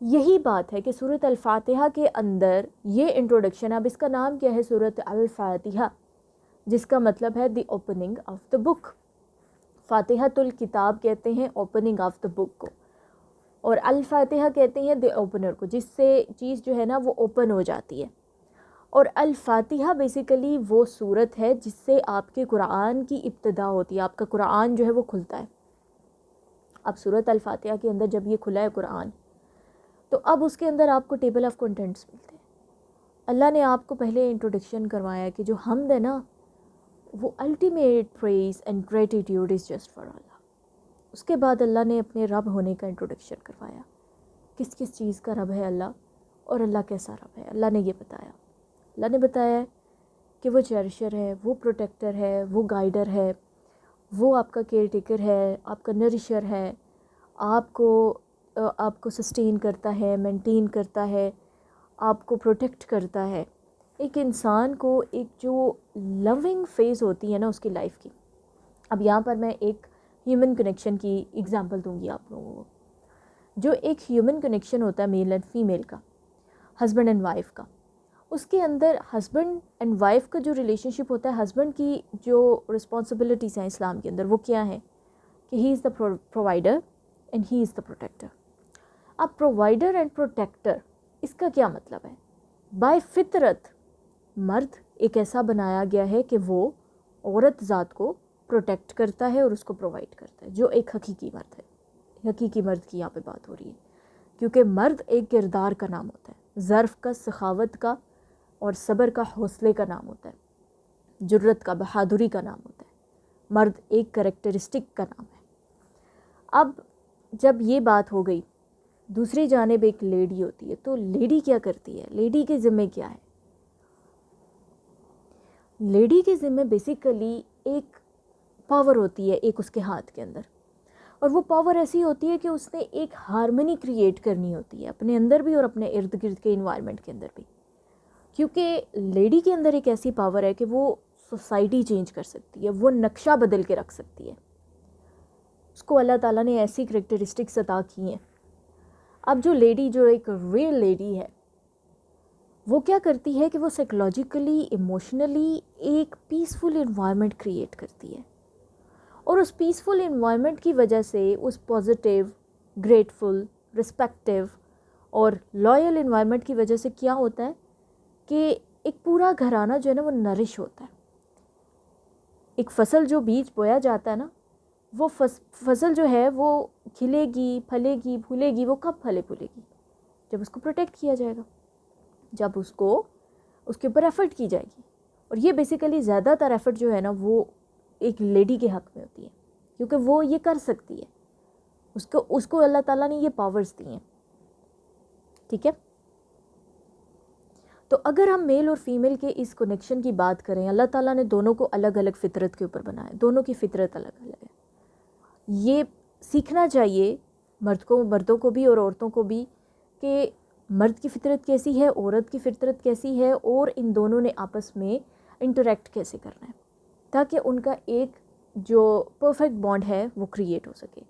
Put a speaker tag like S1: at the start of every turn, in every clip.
S1: یہی بات ہے کہ سورۃ الفاتحہ کے اندر یہ انٹروڈکشن، اب اس کا نام کیا ہے؟ سورۃ الفاتحہ، جس کا مطلب ہے دی اوپننگ آف دا بک. فاتحۃ الکتاب کہتے ہیں اوپننگ آف دا بک کو، اور الفاتحہ کہتے ہیں دی اوپنر کو، جس سے چیز جو ہے نا وہ اوپن ہو جاتی ہے. اور الفاتحہ بیسیکلی وہ صورت ہے جس سے آپ کے قرآن کی ابتدا ہوتی ہے، آپ کا قرآن جو ہے وہ کھلتا ہے. اب سورۃ الفاتحہ کے اندر جب یہ کھلا ہے قرآن، تو اب اس کے اندر آپ کو ٹیبل آف کنٹینٹس ملتے ہیں. اللہ نے آپ کو پہلے انٹروڈکشن کروایا کہ جو حمد ہے نا، وہ ultimate praise and gratitude is just for Allah. اس کے بعد اللہ نے اپنے رب ہونے کا انٹروڈکشن کروایا، کس کس چیز کا رب ہے اللہ، اور اللہ کیسا رب ہے. اللہ نے یہ بتایا، اللہ نے بتایا کہ وہ چیریشر ہے، وہ پروٹیکٹر ہے، وہ گائیڈر ہے، وہ آپ کا کیئر ٹیکر ہے، آپ کا نرشر ہے، آپ کو سسٹین کرتا ہے، مینٹین کرتا ہے، آپ کو پروٹیکٹ کرتا ہے. ایک انسان کو ایک جو لونگ فیز ہوتی ہے نا اس کی لائف کی. اب یہاں پر میں ایک ہیومن کنیکشن کی ایگزامپل دوں گی آپ لوگوں کو. جو ایک ہیومن کنیکشن ہوتا ہے میل اینڈ فیمیل کا، ہسبینڈ اینڈ وائف کا، اس کے اندر ہسبینڈ اینڈ وائف کا جو ریلیشن شپ ہوتا ہے، ہسبینڈ کی جو رسپانسبلٹیز ہیں اسلام کے اندر وہ کیا ہیں؟ کہ he is the provider and he is the protector. اب پرووائڈر اینڈ پروٹیکٹر اس کا کیا مطلب ہے؟ بائی فطرت مرد ایک ایسا بنایا گیا ہے کہ وہ عورت ذات کو پروٹیکٹ کرتا ہے اور اس کو پرووائڈ کرتا ہے، جو ایک حقیقی مرد ہے. حقیقی مرد کی یہاں پہ بات ہو رہی ہے، کیونکہ مرد ایک کردار کا نام ہوتا ہے، ظرف کا، سخاوت کا اور صبر کا، حوصلے کا نام ہوتا ہے، جرت کا، بہادری کا نام ہوتا ہے. مرد ایک کریکٹرسٹک کا نام ہے. اب جب یہ بات ہو گئی، دوسری جانب ایک لیڈی ہوتی ہے، تو لیڈی کیا کرتی ہے؟ لیڈی کے ذمہ کیا ہے؟ لیڈی کے ذمہ بیسیکلی ایک پاور ہوتی ہے، ایک اس کے ہاتھ کے اندر، اور وہ پاور ایسی ہوتی ہے کہ اس نے ایک ہارمنی کریٹ کرنی ہوتی ہے اپنے اندر بھی اور اپنے ارد گرد کے انوائرمنٹ کے اندر بھی. کیونکہ لیڈی کے اندر ایک ایسی پاور ہے کہ وہ سوسائٹی چینج کر سکتی ہے، وہ نقشہ بدل کے رکھ سکتی ہے. اس کو اللہ تعالیٰ نے ایسی کریکٹرسٹکس عطا کی ہیں. اب جو لیڈی، جو ایک ریئل لیڈی ہے، وہ کیا کرتی ہے کہ وہ سائیکولوجیکلی، ایموشنلی ایک پیسفل انوائرمنٹ کریٹ کرتی ہے. اور اس پیسفل انوائرمنٹ کی وجہ سے، اس پازیٹیو، گریٹفل، رسپیکٹیو اور لائل انوائرمنٹ کی وجہ سے کیا ہوتا ہے کہ ایک پورا گھرانہ جو ہے نا وہ نرش ہوتا ہے. ایک فصل جو بیج بویا جاتا ہے نا، وہ فصل جو ہے وہ کھلے گی، پھلے گی، پھولے گی. وہ کب پھلے پھولے گی؟ جب اس کو پروٹیکٹ کیا جائے گا، جب اس کے اوپر ایفرٹ کی جائے گی. اور یہ بیسیکلی زیادہ تر ایفرٹ جو ہے نا وہ ایک لیڈی کے حق میں ہوتی ہے، کیونکہ وہ یہ کر سکتی ہے. اس کو اللہ تعالیٰ نے یہ پاورز دی ہیں. ٹھیک ہے؟ تو اگر ہم میل اور فیمیل کے اس کنیکشن کی بات کریں، اللہ تعالیٰ نے دونوں کو الگ الگ فطرت کے اوپر بنایا، دونوں کی فطرت الگ الگ ہے. یہ سیکھنا چاہیے مردوں کو بھی اور عورتوں کو بھی کہ مرد کی فطرت کیسی ہے، عورت کی فطرت کیسی ہے، اور ان دونوں نے آپس میں انٹریکٹ کیسے کرنا ہے، تاکہ ان کا ایک جو پرفیکٹ بانڈ ہے وہ کریٹ ہو سکے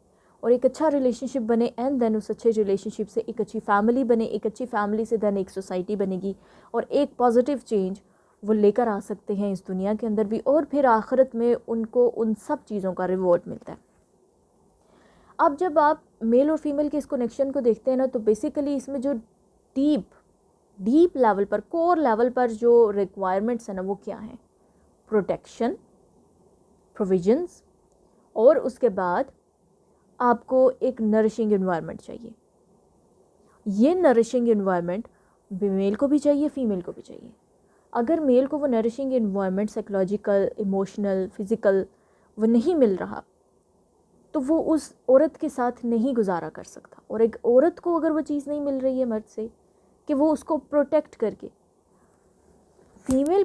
S1: اور ایک اچھا ریلیشن شپ بنے. اینڈ دین اس اچھے ریلیشن شپ سے ایک اچھی فیملی بنے، ایک اچھی فیملی سے دین ایک سوسائٹی بنے گی، اور ایک پازیٹیو چینج وہ لے کر آ سکتے ہیں اس دنیا کے اندر بھی، اور پھر آخرت میں ان کو ان سب چیزوں کا ریوارڈ ملتا ہے. اب جب آپ میل اور فیمیل کے اس کنیکشن کو دیکھتے ہیں نا، تو بیسیکلی اس میں جو ڈیپ لیول پر، کور لیول پر جو ریکوائرمنٹس ہیں نا وہ کیا ہیں؟ پروٹیکشن، پروویژنس، اور اس کے بعد آپ کو ایک نرشنگ انوائرمنٹ چاہیے. یہ نرشنگ انوائرمنٹ میل کو بھی چاہیے، فیمیل کو بھی چاہیے. اگر میل کو وہ نرشنگ انوائرمنٹ سائیکولوجیکل، ایموشنل، فزیکل وہ نہیں مل رہا، تو وہ اس عورت کے ساتھ نہیں گزارا کر سکتا. اور ایک عورت کو اگر وہ چیز نہیں مل رہی ہے مرد سے کہ وہ اس کو پروٹیکٹ کر کے، فیمیل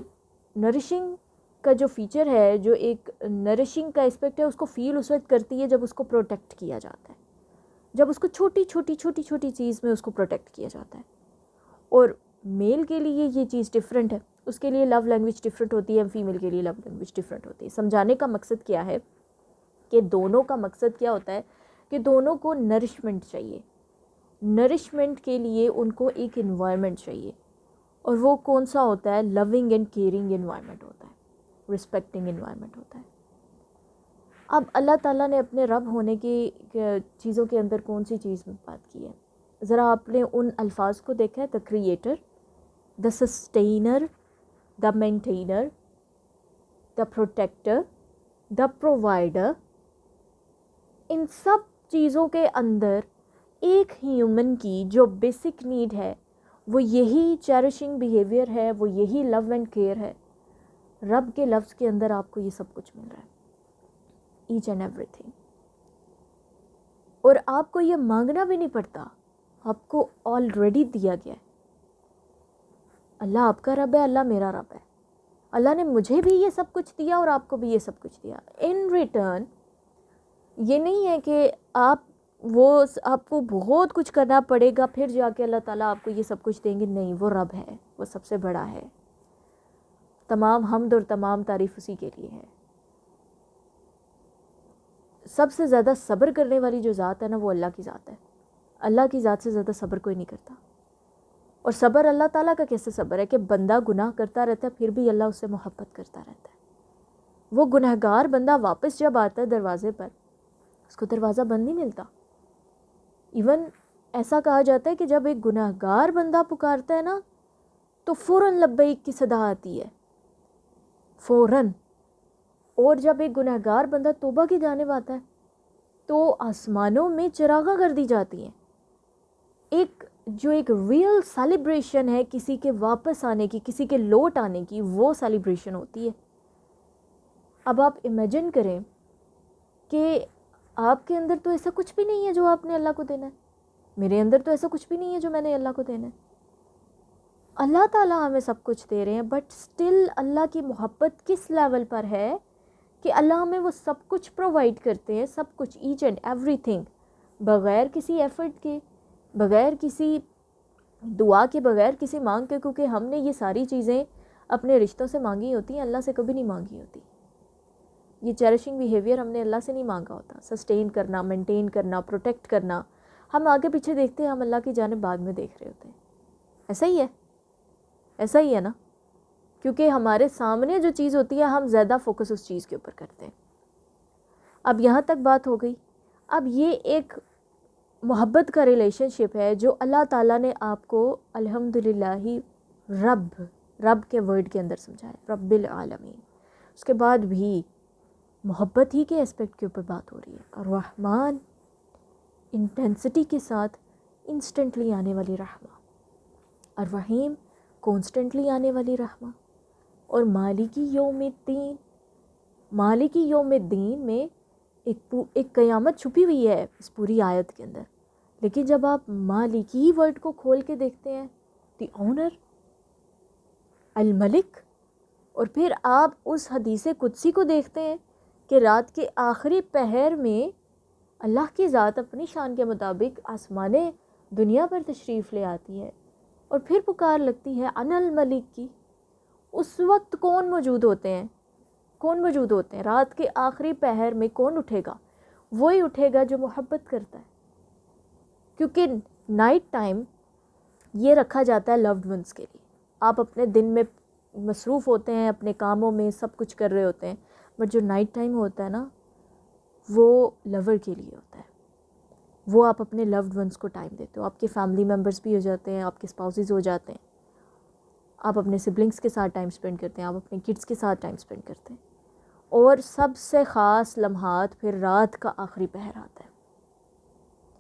S1: نرشنگ کا جو فیچر ہے، جو ایک نرشنگ کا اسپیکٹ ہے، اس کو فیل اس وقت کرتی ہے جب اس کو پروٹیکٹ کیا جاتا ہے، جب اس کو چھوٹی چھوٹی چیز میں اس کو پروٹیکٹ کیا جاتا ہے. اور میل کے لیے یہ چیز ڈیفرنٹ ہے، اس کے لیے لو لینگویج ڈیفرنٹ ہوتی ہے، فیمیل کے لیے لو لینگویج ڈیفرنٹ ہوتی ہے. سمجھانے کا مقصد کیا ہے کہ دونوں کا مقصد کیا ہوتا ہے کہ دونوں کو نرشمنٹ چاہیے. نرشمنٹ کے لیے ان کو ایک انوائرمنٹ چاہیے، اور وہ کون سا ہوتا ہے؟ لونگ اینڈ کیئرنگ انوائرمنٹ ہوتا ہے، رسپیکٹنگ انوائرمنٹ ہوتا ہے۔ اب اللہ تعالیٰ نے اپنے رب ہونے کی چیزوں کے اندر کون سی چیز میں بات کی ہے؟ ذرا آپ نے ان الفاظ کو دیکھا ہے، the creator, the sustainer, the maintainer, the protector, the provider. ان سب چیزوں کے اندر ایک ہیومن کی جو بیسک نیڈ ہے وہ یہی چیریشنگ بیہیویئر ہے، وہ یہی لو اینڈ کیئر ہے۔ رب کے لفظ کے اندر آپ کو یہ سب کچھ مل رہا ہے، ایچ اینڈ ایوری تھنگ، اور آپ کو یہ مانگنا بھی نہیں پڑتا، آپ کو آلریڈی دیا گیا ہے۔ اللہ آپ کا رب ہے، اللہ میرا رب ہے، اللہ نے مجھے بھی یہ سب کچھ دیا اور آپ کو بھی یہ سب کچھ دیا۔ ان ریٹرن یہ نہیں ہے کہ آپ کو بہت کچھ کرنا پڑے گا پھر جا کے اللہ تعالیٰ آپ کو یہ سب کچھ دیں گے، نہیں، وہ رب ہے، وہ سب سے بڑا ہے، تمام حمد اور تمام تعریف اسی کے لیے ہے۔ سب سے زیادہ صبر کرنے والی جو ذات ہے نا، وہ اللہ کی ذات ہے۔ اللہ کی ذات سے زیادہ صبر کوئی نہیں کرتا۔ اور صبر اللہ تعالیٰ کا کیسے صبر ہے کہ بندہ گناہ کرتا رہتا ہے پھر بھی اللہ اس سے محبت کرتا رہتا ہے۔ وہ گنہگار بندہ واپس جب آتا ہے دروازے پر، اس کو دروازہ بند نہیں ملتا۔ ایون ایسا کہا جاتا ہے کہ جب ایک گنہگار بندہ پکارتا ہے نا تو فوراً لبیک کی صدا آتی ہے، فوراً۔ اور جب ایک گنہگار بندہ توبہ کی جانب آتا ہے تو آسمانوں میں چراغاں کر دی جاتی ہیں۔ ایک ریئل سیلیبریشن ہے کسی کے واپس آنے کی، کسی کے لوٹ آنے کی، وہ سیلیبریشن ہوتی ہے۔ اب آپ امیجن کریں کہ آپ کے اندر تو ایسا کچھ بھی نہیں ہے جو آپ نے اللہ کو دینا ہے، میرے اندر تو ایسا کچھ بھی نہیں ہے جو میں نے اللہ کو دینا ہے۔ اللہ تعالیٰ ہمیں سب کچھ دے رہے ہیں، بٹ سٹل اللہ کی محبت کس لیول پر ہے کہ اللہ ہمیں وہ سب کچھ پرووائڈ کرتے ہیں، سب کچھ، ایچ اینڈ ایوری تھنگ، بغیر کسی ایفرٹ کے، بغیر کسی دعا کے، بغیر کسی مانگ کے، کیونکہ ہم نے یہ ساری چیزیں اپنے رشتوں سے مانگی ہوتی ہیں، اللہ سے کبھی نہیں مانگی ہوتی۔ یہ چیریشنگ بیہیویئر ہم نے اللہ سے نہیں مانگا ہوتا، سسٹین کرنا، مینٹین کرنا، پروٹیکٹ کرنا، ہم آگے پیچھے دیکھتے ہیں، ہم اللہ کی جانب بعد میں دیکھ رہے ہوتے ہیں۔ ایسا ہی ہے، ایسا ہی ہے نا، کیونکہ ہمارے سامنے جو چیز ہوتی ہے ہم زیادہ فوکس اس چیز کے اوپر کرتے ہیں۔ اب یہاں تک بات ہو گئی۔ اب یہ ایک محبت کا ریلیشن شپ ہے جو اللہ تعالیٰ نے آپ کو الحمدللہ رب کے ورڈ کے اندر سمجھایا، رب العالمین۔ اس کے بعد بھی محبت ہی کے اسپیکٹ کے اوپر بات ہو رہی ہے۔ الرحمن، انٹینسٹی کے ساتھ انسٹنٹلی آنے والی رحمہ، الرحیم، کانسٹنٹلی آنے والی رحمہ، اور مالکی یوم الدین، مالکی یوم الدین میں ایک قیامت چھپی ہوئی ہے اس پوری آیت کے اندر، لیکن جب آپ مالکی ورڈ کو کھول کے دیکھتے ہیں، دی اونر، الملک، اور پھر آپ اس حدیث قدسی کو دیکھتے ہیں کہ رات کے آخری پہر میں اللہ کی ذات اپنی شان کے مطابق آسمان دنیا پر تشریف لے آتی ہے، اور پھر پکار لگتی ہے انا الملک کی۔ اس وقت کون موجود ہوتے ہیں؟ کون موجود ہوتے ہیں رات کے آخری پہر میں؟ کون اٹھے گا؟ وہی اٹھے گا جو محبت کرتا ہے، کیونکہ نائٹ ٹائم یہ رکھا جاتا ہے لوڈ ونس کے لیے۔ آپ اپنے دن میں مصروف ہوتے ہیں، اپنے کاموں میں سب کچھ کر رہے ہوتے ہیں، بٹ جو نائٹ ٹائم ہوتا ہے نا وہ لور کے لیے ہوتا ہے۔ وہ آپ اپنے لوڈ ونس کو ٹائم دیتے ہو، آپ کے فیملی ممبرس بھی ہو جاتے ہیں، آپ کے اسپاؤسز ہو جاتے ہیں، آپ اپنے سبلنگس کے ساتھ ٹائم سپینڈ کرتے ہیں، آپ اپنے کڈس کے ساتھ ٹائم سپینڈ کرتے ہیں، اور سب سے خاص لمحات پھر رات کا آخری پہر آتا ہے۔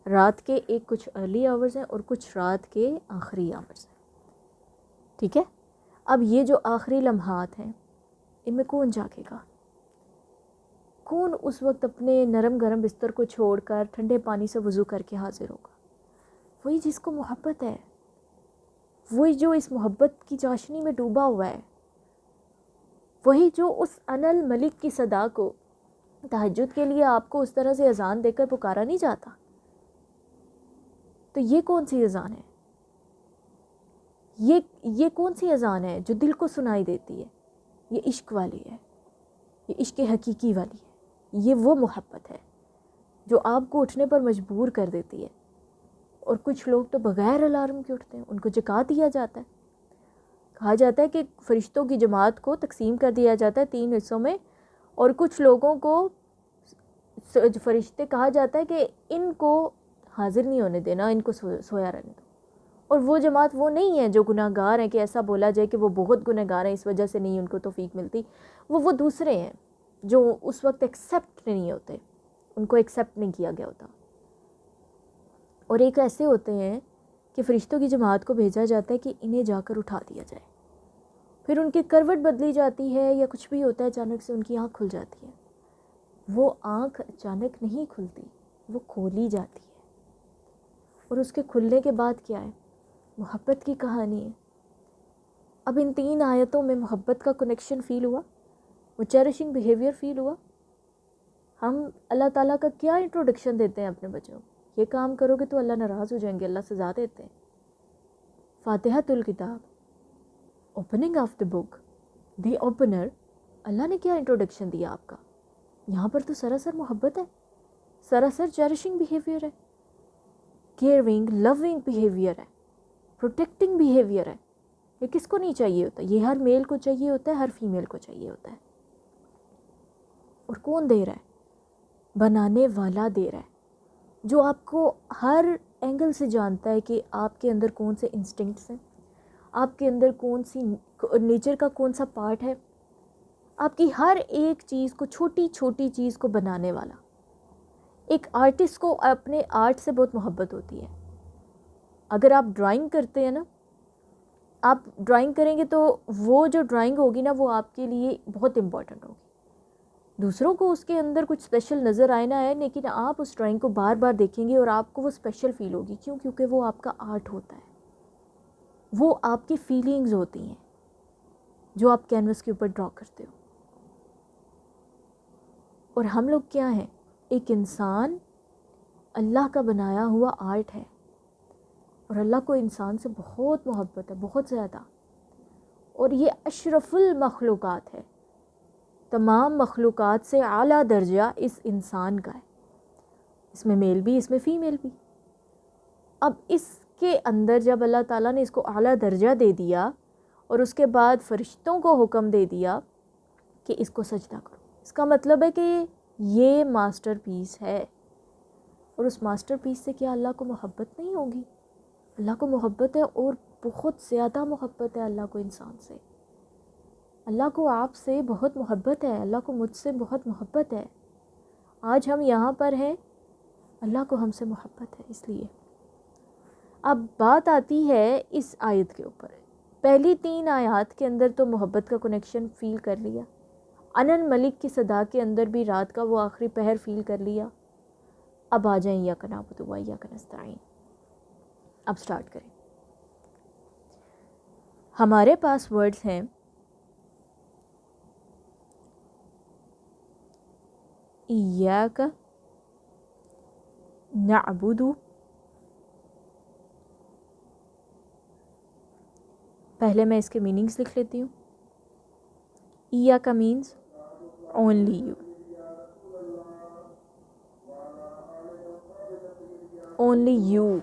S1: رات کے کچھ ارلی آورز ہیں اور کچھ رات کے آخری آورز ہیں، ٹھیک ہے؟ اب یہ جو آخری لمحات ہیں ان میں کون جاگے گا؟ کون اس وقت اپنے نرم گرم بستر کو چھوڑ کر ٹھنڈے پانی سے وضو کر کے حاضر ہوگا؟ وہی جس کو محبت ہے، وہی جو اس محبت کی چاشنی میں ڈوبا ہوا ہے، وہی جو اس انا الملک کی صدا کو، تہجد کے لیے آپ کو اس طرح سے اذان دے کر پکارا نہیں جاتا۔ تو یہ کون سی اذان ہے؟ یہ کون سی اذان ہے جو دل کو سنائی دیتی ہے؟ یہ عشق والی ہے، یہ عشق حقیقی والی ہے، یہ وہ محبت ہے جو آپ کو اٹھنے پر مجبور کر دیتی ہے اور کچھ لوگ تو بغیر الارم کے اٹھتے ہیں، ان کو جگا دیا جاتا ہے. کہا جاتا ہے کہ فرشتوں کی جماعت کو تقسیم کر دیا جاتا ہے 3 حصوں میں، اور کچھ لوگوں کو فرشتے کہا جاتا ہے کہ ان کو حاضر نہیں ہونے دینا، ان کو سویا رہنے دو. اور وہ جماعت وہ نہیں ہے جو گناہ گار ہیں کہ ایسا بولا جائے کہ وہ بہت گناہ گار ہیں اس وجہ سے نہیں ان کو توفیق ملتی. وہ دوسرے ہیں جو اس وقت ایکسیپٹ نہیں ہوتے، ان کو ایکسیپٹ نہیں کیا گیا ہوتا. اور ایک ایسے ہوتے ہیں کہ فرشتوں کی جماعت کو بھیجا جاتا ہے کہ انہیں جا کر اٹھا دیا جائے. پھر ان کی کروٹ بدلی جاتی ہے یا کچھ بھی ہوتا ہے، اچانک سے ان کی آنکھ کھل جاتی ہے. وہ آنکھ اچانک نہیں کھلتی، وہ کھولی جاتی ہے. اور اس کے کھلنے کے بعد کیا ہے؟ محبت کی کہانی ہے. اب ان 3 آیتوں میں محبت کا کنیکشن فیل ہوا، وہ چیریشنگ بیہیویئر فیل ہوا. ہم اللہ تعالیٰ کا کیا انٹروڈکشن دیتے ہیں اپنے بچوں کو؟ یہ کام کرو گے تو اللہ ناراض ہو جائیں گے، اللہ سزا دیتے ہیں. فاتحۃ الکتاب، opening of the book, the opener. اللہ نے کیا انٹروڈکشن دیا آپ کا؟ یہاں پر تو سراسر محبت ہے، سراسر چیریشنگ بیہیویئر ہے، کیئرنگ لونگ بیہیویئر ہے، پروٹیکٹنگ بیہیویئر ہے. یہ کس کو نہیں چاہیے ہوتا؟ یہ ہر میل کو چاہیے ہوتا ہے، ہر فیمیل کو چاہیے ہوتا ہے. اور کون دے رہا ہے؟ بنانے والا دے رہا ہے، جو آپ کو ہر اینگل سے جانتا ہے کہ آپ کے اندر کون سے انسٹنکٹس ہیں، آپ کے اندر کون سی نیچر کا کون سا پارٹ ہے، آپ کی ہر ایک چیز کو، چھوٹی چھوٹی چیز کو بنانے والا. ایک آرٹسٹ کو اپنے آرٹ سے بہت محبت ہوتی ہے. اگر آپ ڈرائنگ کرتے ہیں نا، آپ ڈرائنگ کریں گے تو وہ جو ڈرائنگ ہوگی نا وہ آپ کے لیے بہت امپورٹنٹ ہوگی. دوسروں کو اس کے اندر کچھ اسپیشل نظر آئے نہ آئے، لیکن آپ اس ڈرائنگ کو بار بار دیکھیں گے اور آپ کو وہ اسپیشل فیل ہوگی. کیوں؟ کیونکہ وہ آپ کا آرٹ ہوتا ہے، وہ آپ کی فیلنگز ہوتی ہیں جو آپ کینوس کے اوپر ڈرا کرتے ہو. اور ہم لوگ کیا ہیں؟ ایک انسان اللہ کا بنایا ہوا آرٹ ہے، اور اللہ کو انسان سے بہت محبت ہے، بہت زیادہ. اور یہ اشرف المخلوقات ہے، تمام مخلوقات سے اعلیٰ درجہ اس انسان کا ہے. اس میں میل بھی، اس میں فیمیل بھی. اب اس کے اندر جب اللہ تعالیٰ نے اس کو اعلیٰ درجہ دے دیا اور اس کے بعد فرشتوں کو حکم دے دیا کہ اس کو سجدہ کرو، اس کا مطلب ہے کہ یہ ماسٹر پیس ہے. اور اس ماسٹر پیس سے کیا اللہ کو محبت نہیں ہوگی؟ اللہ کو محبت ہے، اور بہت زیادہ محبت ہے اللہ کو انسان سے. اللہ کو آپ سے بہت محبت ہے، اللہ کو مجھ سے بہت محبت ہے. آج ہم یہاں پر ہیں، اللہ کو ہم سے محبت ہے اس لیے. اب بات آتی ہے اس آیت کے اوپر. پہلی 3 آیات کے اندر تو محبت کا کنیکشن فیل کر لیا، انن ملک کی صدا کے اندر بھی رات کا وہ آخری پہر فیل کر لیا. اب آ جائیں ایاک نعبد و ایاک نستعین. اب سٹارٹ کریں. ہمارے پاس ورڈز ہیں ایاک نعبد. پہلے میں اس کے میننگز لکھ لیتی ہوں. ایاک means only you, only you.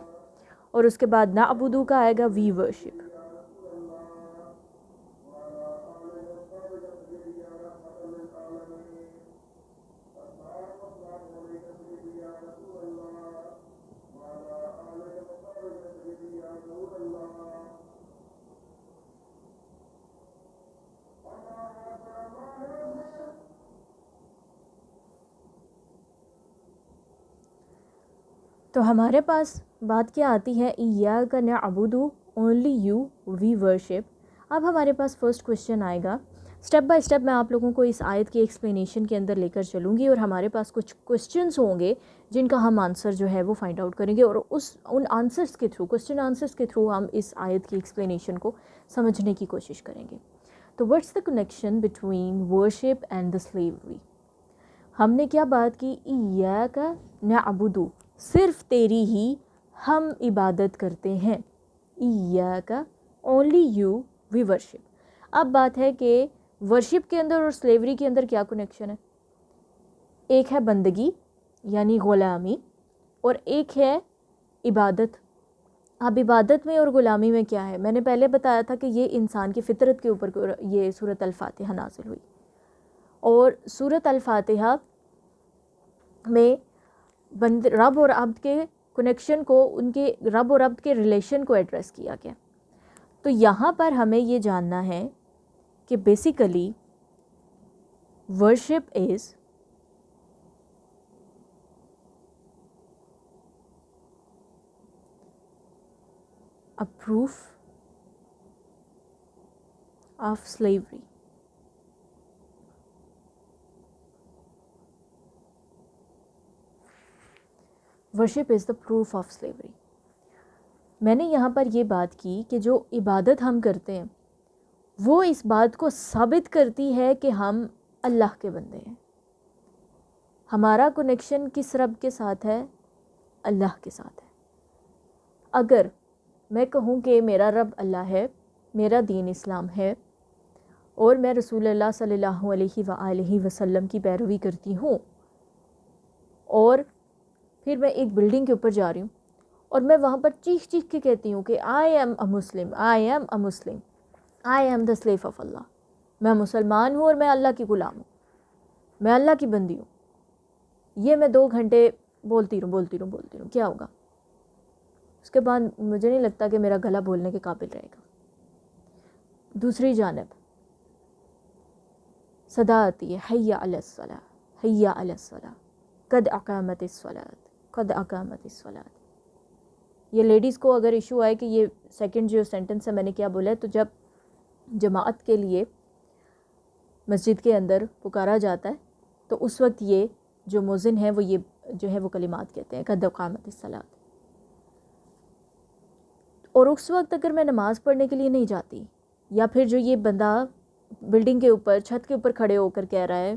S1: اور اس کے بعد نعبدو کا آئے گا وی ورشپ. تو ہمارے پاس بات کیا آتی ہے؟ ایاک نعبد، اونلی یو وی ورشپ. اب ہمارے پاس فرسٹ کوشچن آئے گا. اسٹیپ بائی اسٹیپ میں آپ لوگوں کو اس آیت کی ایکسپلینیشن کے اندر لے کر چلوں گی، اور ہمارے پاس کچھ کوشچنس ہوں گے جن کا ہم آنسر جو ہے وہ فائنڈ آؤٹ کریں گے، اور ان آنسرس کے تھرو، کوشچن آنسرس کے تھرو ہم اس آیت کی ایکسپلینیشن کو سمجھنے کی کوشش کریں گے. تو what's the connection between worship and the slavery? ہم نے کیا بات کی؟ ایاک نعبد، صرف تیری ہی ہم عبادت کرتے ہیں. ایاک، اونلی یو وی ورشپ. اب بات ہے کہ ورشپ کے اندر اور سلیوری کے اندر کیا کنیکشن ہے؟ ایک ہے بندگی یعنی غلامی، اور ایک ہے عبادت اب عبادت میں اور غلامی میں کیا ہے؟ میں نے پہلے بتایا تھا کہ یہ انسان کی فطرت کے اوپر یہ سورۃ الفاتحہ نازل ہوئی، اور سورۃ الفاتحہ میں رب اور عبد کے کنیکشن کو، ان کے رب اور عبد کے ریلیشن کو ایڈریس کیا گیا۔ تو یہاں پر ہمیں یہ جاننا ہے کہ basically worship is a proof of slavery. Worship is the proof of slavery. میں نے یہاں پر یہ بات کی کہ جو عبادت ہم کرتے ہیں وہ اس بات کو ثابت کرتی ہے کہ ہم اللہ کے بندے ہیں۔ ہمارا کنیکشن کس رب کے ساتھ ہے؟ اللہ کے ساتھ ہے۔ اگر میں کہوں کہ میرا رب اللہ ہے، میرا دین اسلام ہے، اور میں رسول اللہ صلی اللہ علیہ وآلہ وسلم کی پیروی کرتی ہوں، اور پھر میں ایک بلڈنگ کے اوپر جا رہی ہوں اور میں وہاں پر چیخ چیخ کے کہتی ہوں کہ I am a Muslim, I am a Muslim, I am the slave of Allah, میں مسلمان ہوں اور میں اللہ کی غلام ہوں، میں اللہ کی بندی ہوں، یہ میں 2 گھنٹے بولتی رہوں، کیا ہوگا؟ اس کے بعد مجھے نہیں لگتا کہ میرا گلا بولنے کے قابل رہے گا۔ دوسری جانب صدا آتی ہے حی علی الصلاۃ، حی علی الصلاۃ، قد اقامت الصلاۃ، قد اقامت الصلاۃ۔ یہ لیڈیز کو اگر ایشو آئے کہ یہ سیکنڈ جو سینٹنس ہے میں نے کیا بولا ہے، تو جب جماعت کے لیے مسجد کے اندر پکارا جاتا ہے تو اس وقت یہ جو مؤذن ہے وہ یہ جو ہے وہ کلمات کہتے ہیں، قد اقامت الصلاۃ۔ اور اس وقت اگر میں نماز پڑھنے کے لیے نہیں جاتی، یا پھر جو یہ بندہ بلڈنگ کے اوپر چھت کے اوپر کھڑے ہو کر کہہ رہا ہے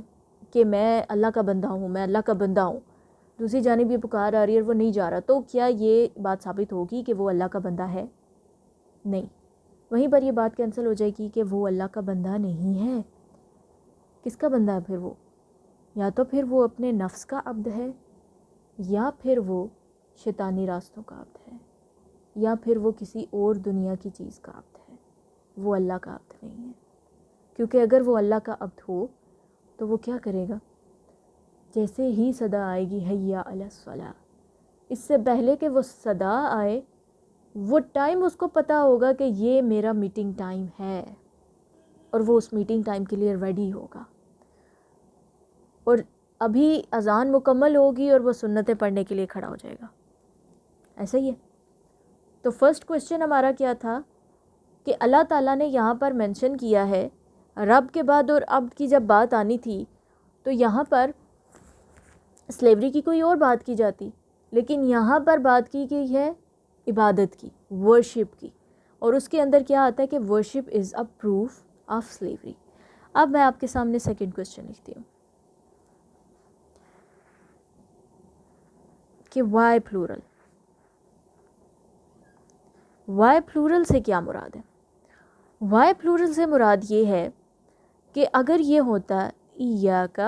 S1: کہ میں اللہ کا بندہ ہوں، میں اللہ کا بندہ ہوں، دوسری جانب یہ پکار آ رہی ہے اور وہ نہیں جا رہا، تو کیا یہ بات ثابت ہوگی کہ وہ اللہ کا بندہ ہے؟ نہیں۔ وہیں پر یہ بات کینسل ہو جائے گی کہ وہ اللہ کا بندہ نہیں ہے۔ کس کا بندہ ہے پھر وہ؟ یا تو پھر وہ اپنے نفس کا عبد ہے، یا پھر وہ شیطانی راستوں کا عبد ہے، یا پھر وہ کسی اور دنیا کی چیز کا عبد ہے۔ وہ اللہ کا عبد نہیں ہے، کیونکہ اگر وہ اللہ کا عبد ہو تو وہ کیا کرے گا؟ جیسے ہی صدا آئے گی حی علی الصلاۃ، اس سے پہلے کہ وہ صدا آئے وہ ٹائم اس کو پتہ ہوگا کہ یہ میرا میٹنگ ٹائم ہے، اور وہ اس میٹنگ ٹائم کے لیے ریڈی ہوگا، اور ابھی اذان مکمل ہوگی اور وہ سنتیں پڑھنے کے لیے کھڑا ہو جائے گا۔ ایسا ہی ہے۔ تو فرسٹ کویسچن ہمارا کیا تھا کہ اللہ تعالیٰ نے یہاں پر مینشن کیا ہے، رب کے بعد اور عبد کی جب بات آنی تھی تو یہاں پر سلیوری کی کوئی اور بات کی جاتی، لیکن یہاں پر بات کی گئی ہے عبادت کی، ورشپ کی، اور اس کے اندر کیا آتا ہے کہ worship is a proof of slavery. اب میں آپ کے سامنے سیکنڈ کویسچن لکھتی ہوں کہ وائی پلورل، وائی پلورل سے کیا مراد ہے؟ وائی پلورل سے مراد یہ ہے کہ اگر یہ ہوتا ایاک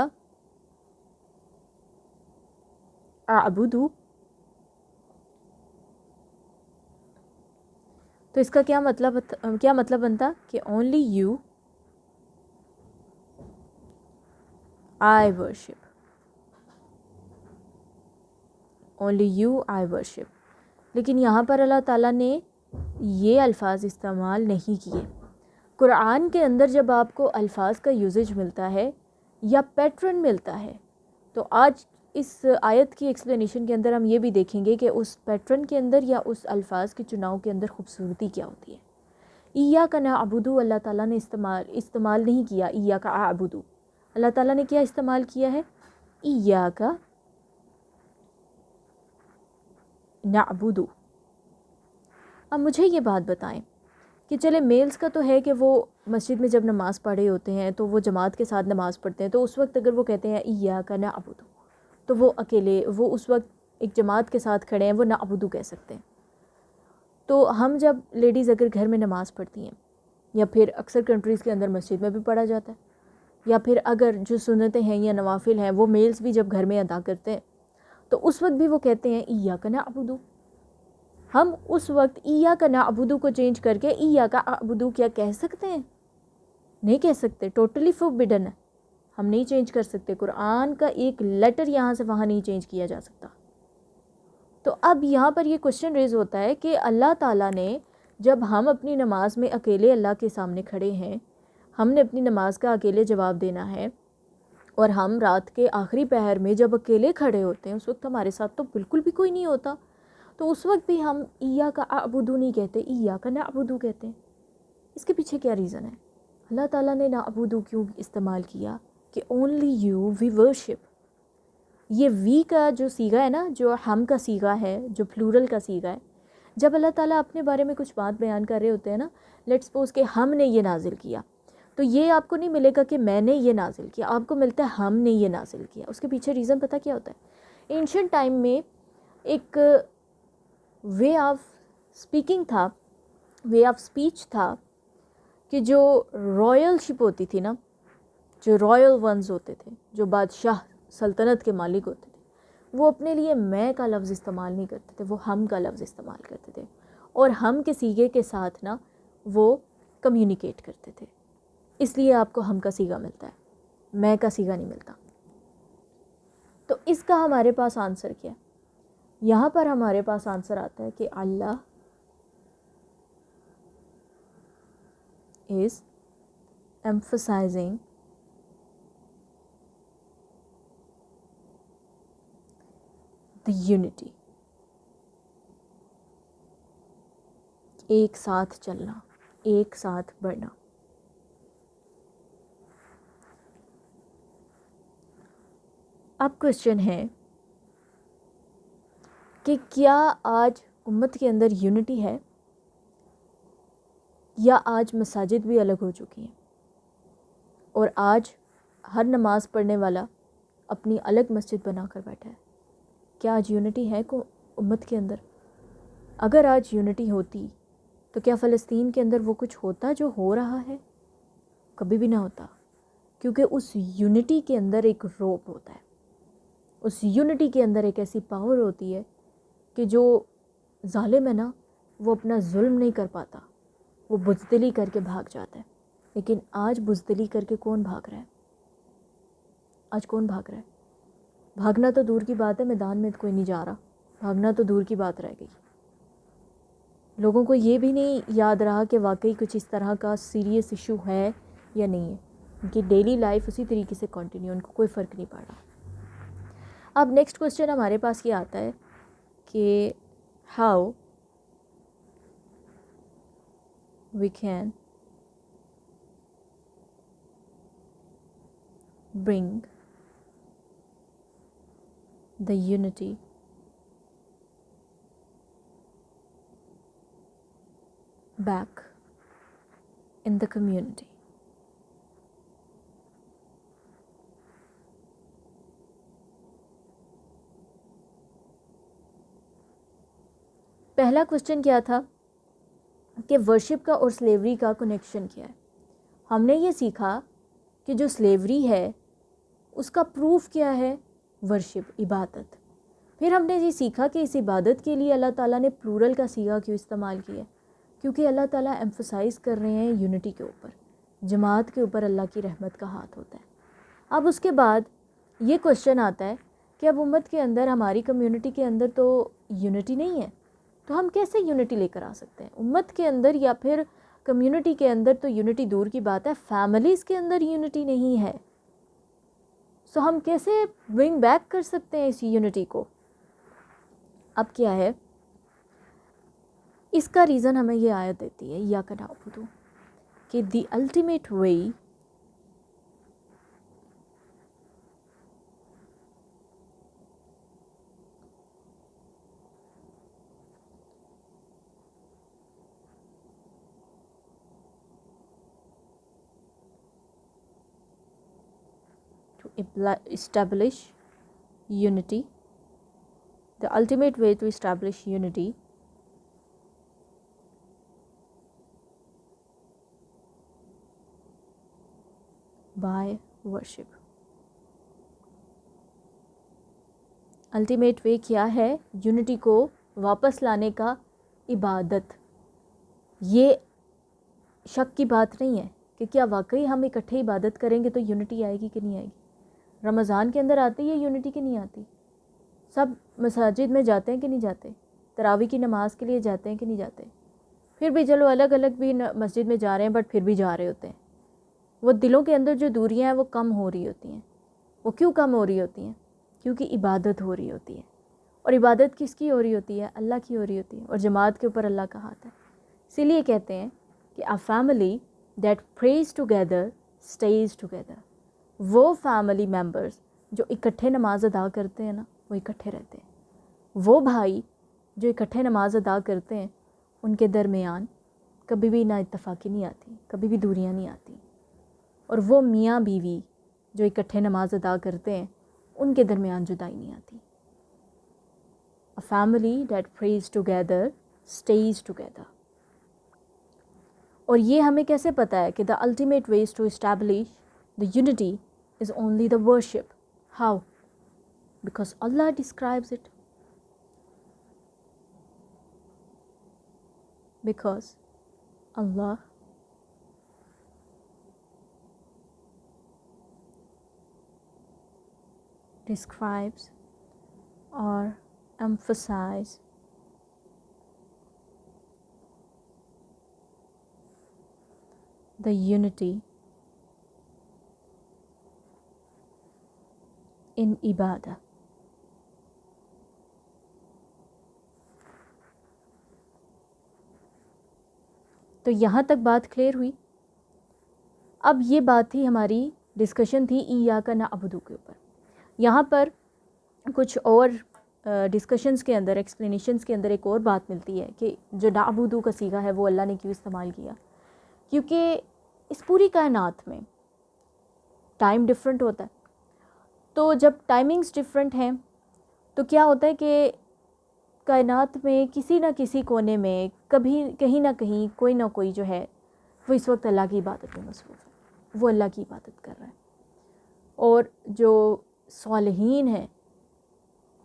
S1: اعبدو، تو اس کا کیا مطلب بنتا کہ only you I worship, only you I worship. لیکن یہاں پر اللہ تعالیٰ نے یہ الفاظ استعمال نہیں کیے۔ قرآن کے اندر جب آپ کو الفاظ کا یوزیج ملتا ہے یا پیٹرن ملتا ہے، تو آج اس آیت کی ایکسپلینیشن کے اندر ہم یہ بھی دیکھیں گے کہ اس پیٹرن کے اندر یا اس الفاظ کے چناؤ کے اندر خوبصورتی کیا ہوتی ہے۔ ایاک نعبدو اللہ تعالیٰ نے استعمال نہیں کیا، ایاک اعبدو، اللہ تعالیٰ نے کیا استعمال کیا ہے؟ ایاک نعبدو۔ اب مجھے یہ بات بتائیں کہ چلے میلز کا تو ہے کہ وہ مسجد میں جب نماز پڑھے ہوتے ہیں تو وہ جماعت کے ساتھ نماز پڑھتے ہیں، تو اس وقت اگر وہ کہتے ہیں ایاک نعبدو، تو وہ اکیلے، وہ اس وقت ایک جماعت کے ساتھ کھڑے ہیں، وہ نعبدو کہہ سکتے ہیں۔ تو ہم جب لیڈیز اگر گھر میں نماز پڑھتی ہیں، یا پھر اکثر کنٹریز کے اندر مسجد میں بھی پڑھا جاتا ہے، یا پھر اگر جو سنتیں ہیں یا نوافل ہیں وہ میلز بھی جب گھر میں ادا کرتے ہیں، تو اس وقت بھی وہ کہتے ہیں ایاک نعبدو۔ ہم اس وقت ایاک نعبدو کو چینج کر کے ایاک اعبدو کیا کہہ سکتے ہیں؟ نہیں کہہ سکتے، ٹوٹلی فوربڈن ہے، ہم نہیں چینج کر سکتے. قرآن کا ایک لیٹر یہاں سے وہاں نہیں چینج کیا جا سکتا. تو اب یہاں پر یہ کوشچن ریز ہوتا ہے کہ اللہ تعالیٰ نے جب ہم اپنی نماز میں اکیلے اللہ کے سامنے کھڑے ہیں، ہم نے اپنی نماز کا اکیلے جواب دینا ہے، اور ہم رات کے آخری پہر میں جب اکیلے کھڑے ہوتے ہیں اس وقت ہمارے ساتھ تو بالکل بھی کوئی نہیں ہوتا، تو اس وقت بھی ہم ایاک اعبدو نہیں کہتے، ایاک نعبدو کہتے ہیں. اس کے پیچھے کیا ریزن ہے؟ اللہ تعالیٰ نے نعبدو کیوں استعمال کیا کہ اونلی یو وی ورشپ. یہ وی کا جو سیغہ ہے نا، جو ہم کا سیغہ ہے، جو پلورل کا سیغہ ہے، جب اللہ تعالیٰ اپنے بارے میں کچھ بات بیان کر رہے ہوتے ہیں نا، لیٹس سپوز کہ ہم نے یہ نازل کیا، تو یہ آپ کو نہیں ملے گا کہ میں نے یہ نازل کیا، آپ کو ملتا ہے ہم نے یہ نازل کیا. اس کے پیچھے ریزن پتہ کیا ہوتا ہے؟ اینشنٹ ٹائم میں ایک وے آف اسپیکنگ تھا، وے آف اسپیچ تھا کہ جو رائل شپ ہوتی تھی نا، جو رائل ونز ہوتے تھے، جو بادشاہ سلطنت کے مالک ہوتے تھے، وہ اپنے لیے میں کا لفظ استعمال نہیں کرتے تھے، وہ ہم کا لفظ استعمال کرتے تھے، اور ہم کے سیغے کے ساتھ نا وہ کمیونیکیٹ کرتے تھے. اس لیے آپ کو ہم کا سیغہ ملتا ہے، میں کا سیغہ نہیں ملتا. تو اس کا ہمارے پاس آنسر کیا ہے؟ یہاں پر ہمارے پاس آنسر آتا ہے کہ اللہ is emphasizing the unity. ایک ساتھ چلنا، ایک ساتھ بڑھنا. اب کوشچن ہے کہ کیا آج امت کے اندر یونٹی ہے، یا آج مساجد بھی الگ ہو چکی ہیں اور آج ہر نماز پڑھنے والا اپنی الگ مسجد بنا کر بیٹھا ہے؟ کیا آج یونٹی ہے کو امت کے اندر؟ اگر آج یونٹی ہوتی تو کیا فلسطین کے اندر وہ کچھ ہوتا جو ہو رہا ہے؟ کبھی بھی نہ ہوتا، کیونکہ اس یونٹی کے اندر ایک روپ ہوتا ہے، اس یونٹی کے اندر ایک ایسی پاور ہوتی ہے کہ جو ظالم ہے نا، وہ اپنا ظلم نہیں کر پاتا، وہ بزدلی کر کے بھاگ جاتا ہے. لیکن آج بزدلی کر کے کون بھاگ رہا ہے؟ آج کون بھاگ رہا ہے؟ بھاگنا تو دور کی بات ہے، میدان میں کوئی نہیں جا رہا، بھاگنا تو دور کی بات رہ گئی. لوگوں کو یہ بھی نہیں یاد رہا کہ واقعی کچھ اس طرح کا سیریس ایشو ہے یا نہیں ہے. ان کی ڈیلی لائف اسی طریقے سے کنٹینیو، ان کو کوئی فرق نہیں پڑ رہا. اب نیکسٹ کوسچن ہمارے پاس یہ آتا ہے کہ how we can bring the unity back in the community. پہلا کوسچن کیا تھا کہ ورشپ کا اور سلیوری کا کنیکشن کیا ہے. ہم نے یہ سیکھا کہ جو سلیوری ہے اس کا پروف کیا ہے؟ ورشپ، عبادت. پھر ہم نے یہ سیکھا کہ اس عبادت کے لیے اللہ تعالیٰ نے پلورل کا سیغہ کیوں استعمال کیا ہے؟ کیونکہ اللہ تعالیٰ ایمفسائز کر رہے ہیں یونٹی کے اوپر، جماعت کے اوپر اللہ کی رحمت کا ہاتھ ہوتا ہے. اب اس کے بعد یہ کوسچن آتا ہے کہ اب امت کے اندر، ہماری کمیونٹی کے اندر تو یونٹی نہیں ہے، تو ہم کیسے یونٹی لے کر آ سکتے ہیں امت کے اندر؟ یا پھر کمیونٹی کے اندر تو یونٹی دور کی بات ہے، فیملیز کے اندر یونٹی نہیں ہے، سو ہم کیسے برنگ بیک کر سکتے ہیں اس یونٹی کو؟ اب کیا ہے اس کا ریزن؟ ہمیں یہ آیت دیتی ہے ایاک نعبد، کہ the ultimate way to establish unity, the ultimate way to establish unity by worship. Ultimate way کیا ہے یونٹی کو واپس لانے کا؟ عبادت. یہ شک کی بات نہیں ہے کہ کیا واقعی ہم اکٹھے عبادت کریں گے تو یونٹی آئے گی کہ نہیں آئے گی. رمضان کے اندر آتی ہے یونٹی کی نہیں آتی. سب مساجد میں جاتے ہیں کہ نہیں جاتے, تراویح کی نماز کے لیے جاتے ہیں کہ نہیں جاتے, پھر بھی چلو الگ الگ بھی مسجد میں جا رہے ہیں بٹ پھر بھی جا رہے ہوتے ہیں. وہ دلوں کے اندر جو دوریاں ہیں وہ کم ہو رہی ہوتی ہیں. وہ کیوں کم ہو رہی ہوتی ہیں؟ کیونکہ عبادت ہو رہی ہوتی ہے. اور عبادت کس کی ہو رہی ہوتی ہے؟ اللہ کی ہو رہی ہوتی ہے, اور جماعت کے اوپر اللہ کا ہاتھ ہے. اسی لیے کہتے ہیں کہ a family that prays together stays together. وہ فیملی ممبرز جو اکٹھے نماز ادا کرتے ہیں نا وہ اکٹھے رہتے ہیں. وہ بھائی جو اکٹھے نماز ادا کرتے ہیں ان کے درمیان کبھی بھی نا اتفاقی نہیں آتی, کبھی بھی دوریاں نہیں آتی. اور وہ میاں بیوی جو اکٹھے نماز ادا کرتے ہیں ان کے درمیان جدائی نہیں آتی. A family that prays together stays together. اور یہ ہمیں کیسے پتہ ہے کہ the ultimate ways to establish the unity is only the worship. How? Because Allah describes it. Because Allah describes or emphasize the unity in ibadah. تو یہاں تک بات کلیئر ہوئی. اب یہ بات تھی ہماری ڈسکشن تھی ایاک نعبد کے اوپر. یہاں پر کچھ اور ڈسکشنز کے اندر ایکسپلینیشنز کے اندر ایک اور بات ملتی ہے کہ جو نعبد کا صیغہ ہے وہ اللہ نے کیوں استعمال کیا. کیونکہ اس پوری کائنات میں ٹائم ڈفرینٹ ہوتا ہے. تو جب ٹائمنگز ڈفرینٹ ہیں تو کیا ہوتا ہے کہ کائنات میں کسی نہ کسی کونے میں کبھی کہیں نہ کہیں کوئی نہ کوئی جو ہے وہ اس وقت اللہ کی عبادت میں مصروف ہے, وہ اللہ کی عبادت کر رہا ہے. اور جو صالحین ہیں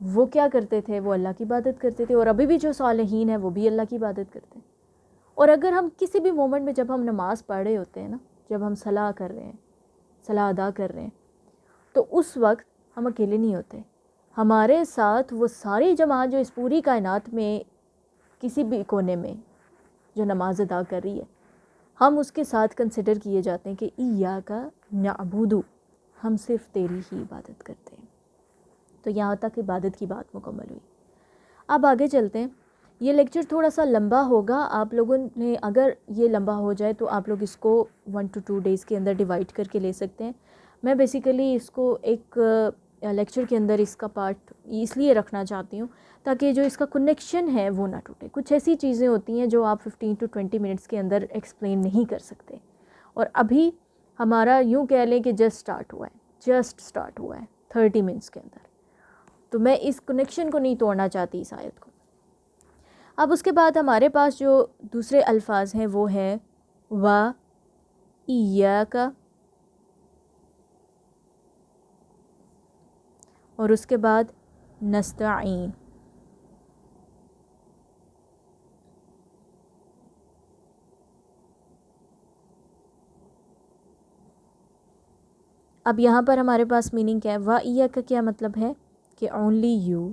S1: وہ کیا کرتے تھے؟ وہ اللہ کی عبادت کرتے تھے. اور ابھی بھی جو صالحین ہیں وہ بھی اللہ کی عبادت کرتے ہیں. اور اگر ہم کسی بھی مومنٹ میں جب ہم نماز پڑھ رہے ہوتے ہیں نا, جب ہم صلاح کر رہے ہیں, صلاح ادا کر رہے ہیں, تو اس وقت ہم اکیلے نہیں ہوتے. ہمارے ساتھ وہ ساری جماعت جو اس پوری کائنات میں کسی بھی کونے میں جو نماز ادا کر رہی ہے, ہم اس کے ساتھ کنسیڈر کیے جاتے ہیں کہ ایاک نعبد, ہم صرف تیری ہی عبادت کرتے ہیں. تو یہاں تک عبادت کی بات مکمل ہوئی. اب آگے چلتے ہیں. یہ لیکچر تھوڑا سا لمبا ہوگا. آپ لوگوں نے اگر یہ لمبا ہو جائے تو آپ لوگ اس کو 1 to 2 days کے اندر ڈیوائڈ کر کے لے سکتے ہیں. میں بیسیکلی اس کو ایک لیکچر کے اندر اس کا پارٹ اس لیے رکھنا چاہتی ہوں تاکہ جو اس کا کنیکشن ہے وہ نہ ٹوٹے. کچھ ایسی چیزیں ہوتی ہیں جو آپ 15 to 20 منٹس کے اندر ایکسپلین نہیں کر سکتے. اور ابھی ہمارا یوں کہہ لیں کہ جسٹ سٹارٹ ہوا ہے 30 منٹس کے اندر. تو میں اس کنیکشن کو نہیں توڑنا چاہتی اس آیت کو. اب اس کے بعد ہمارے پاس جو دوسرے الفاظ ہیں وہ ہیں و ایاک, اور اس کے بعد نستعین. اب یہاں پر ہمارے پاس میننگ کیا ہے؟ و ایاک کا کیا مطلب ہے کہ only you,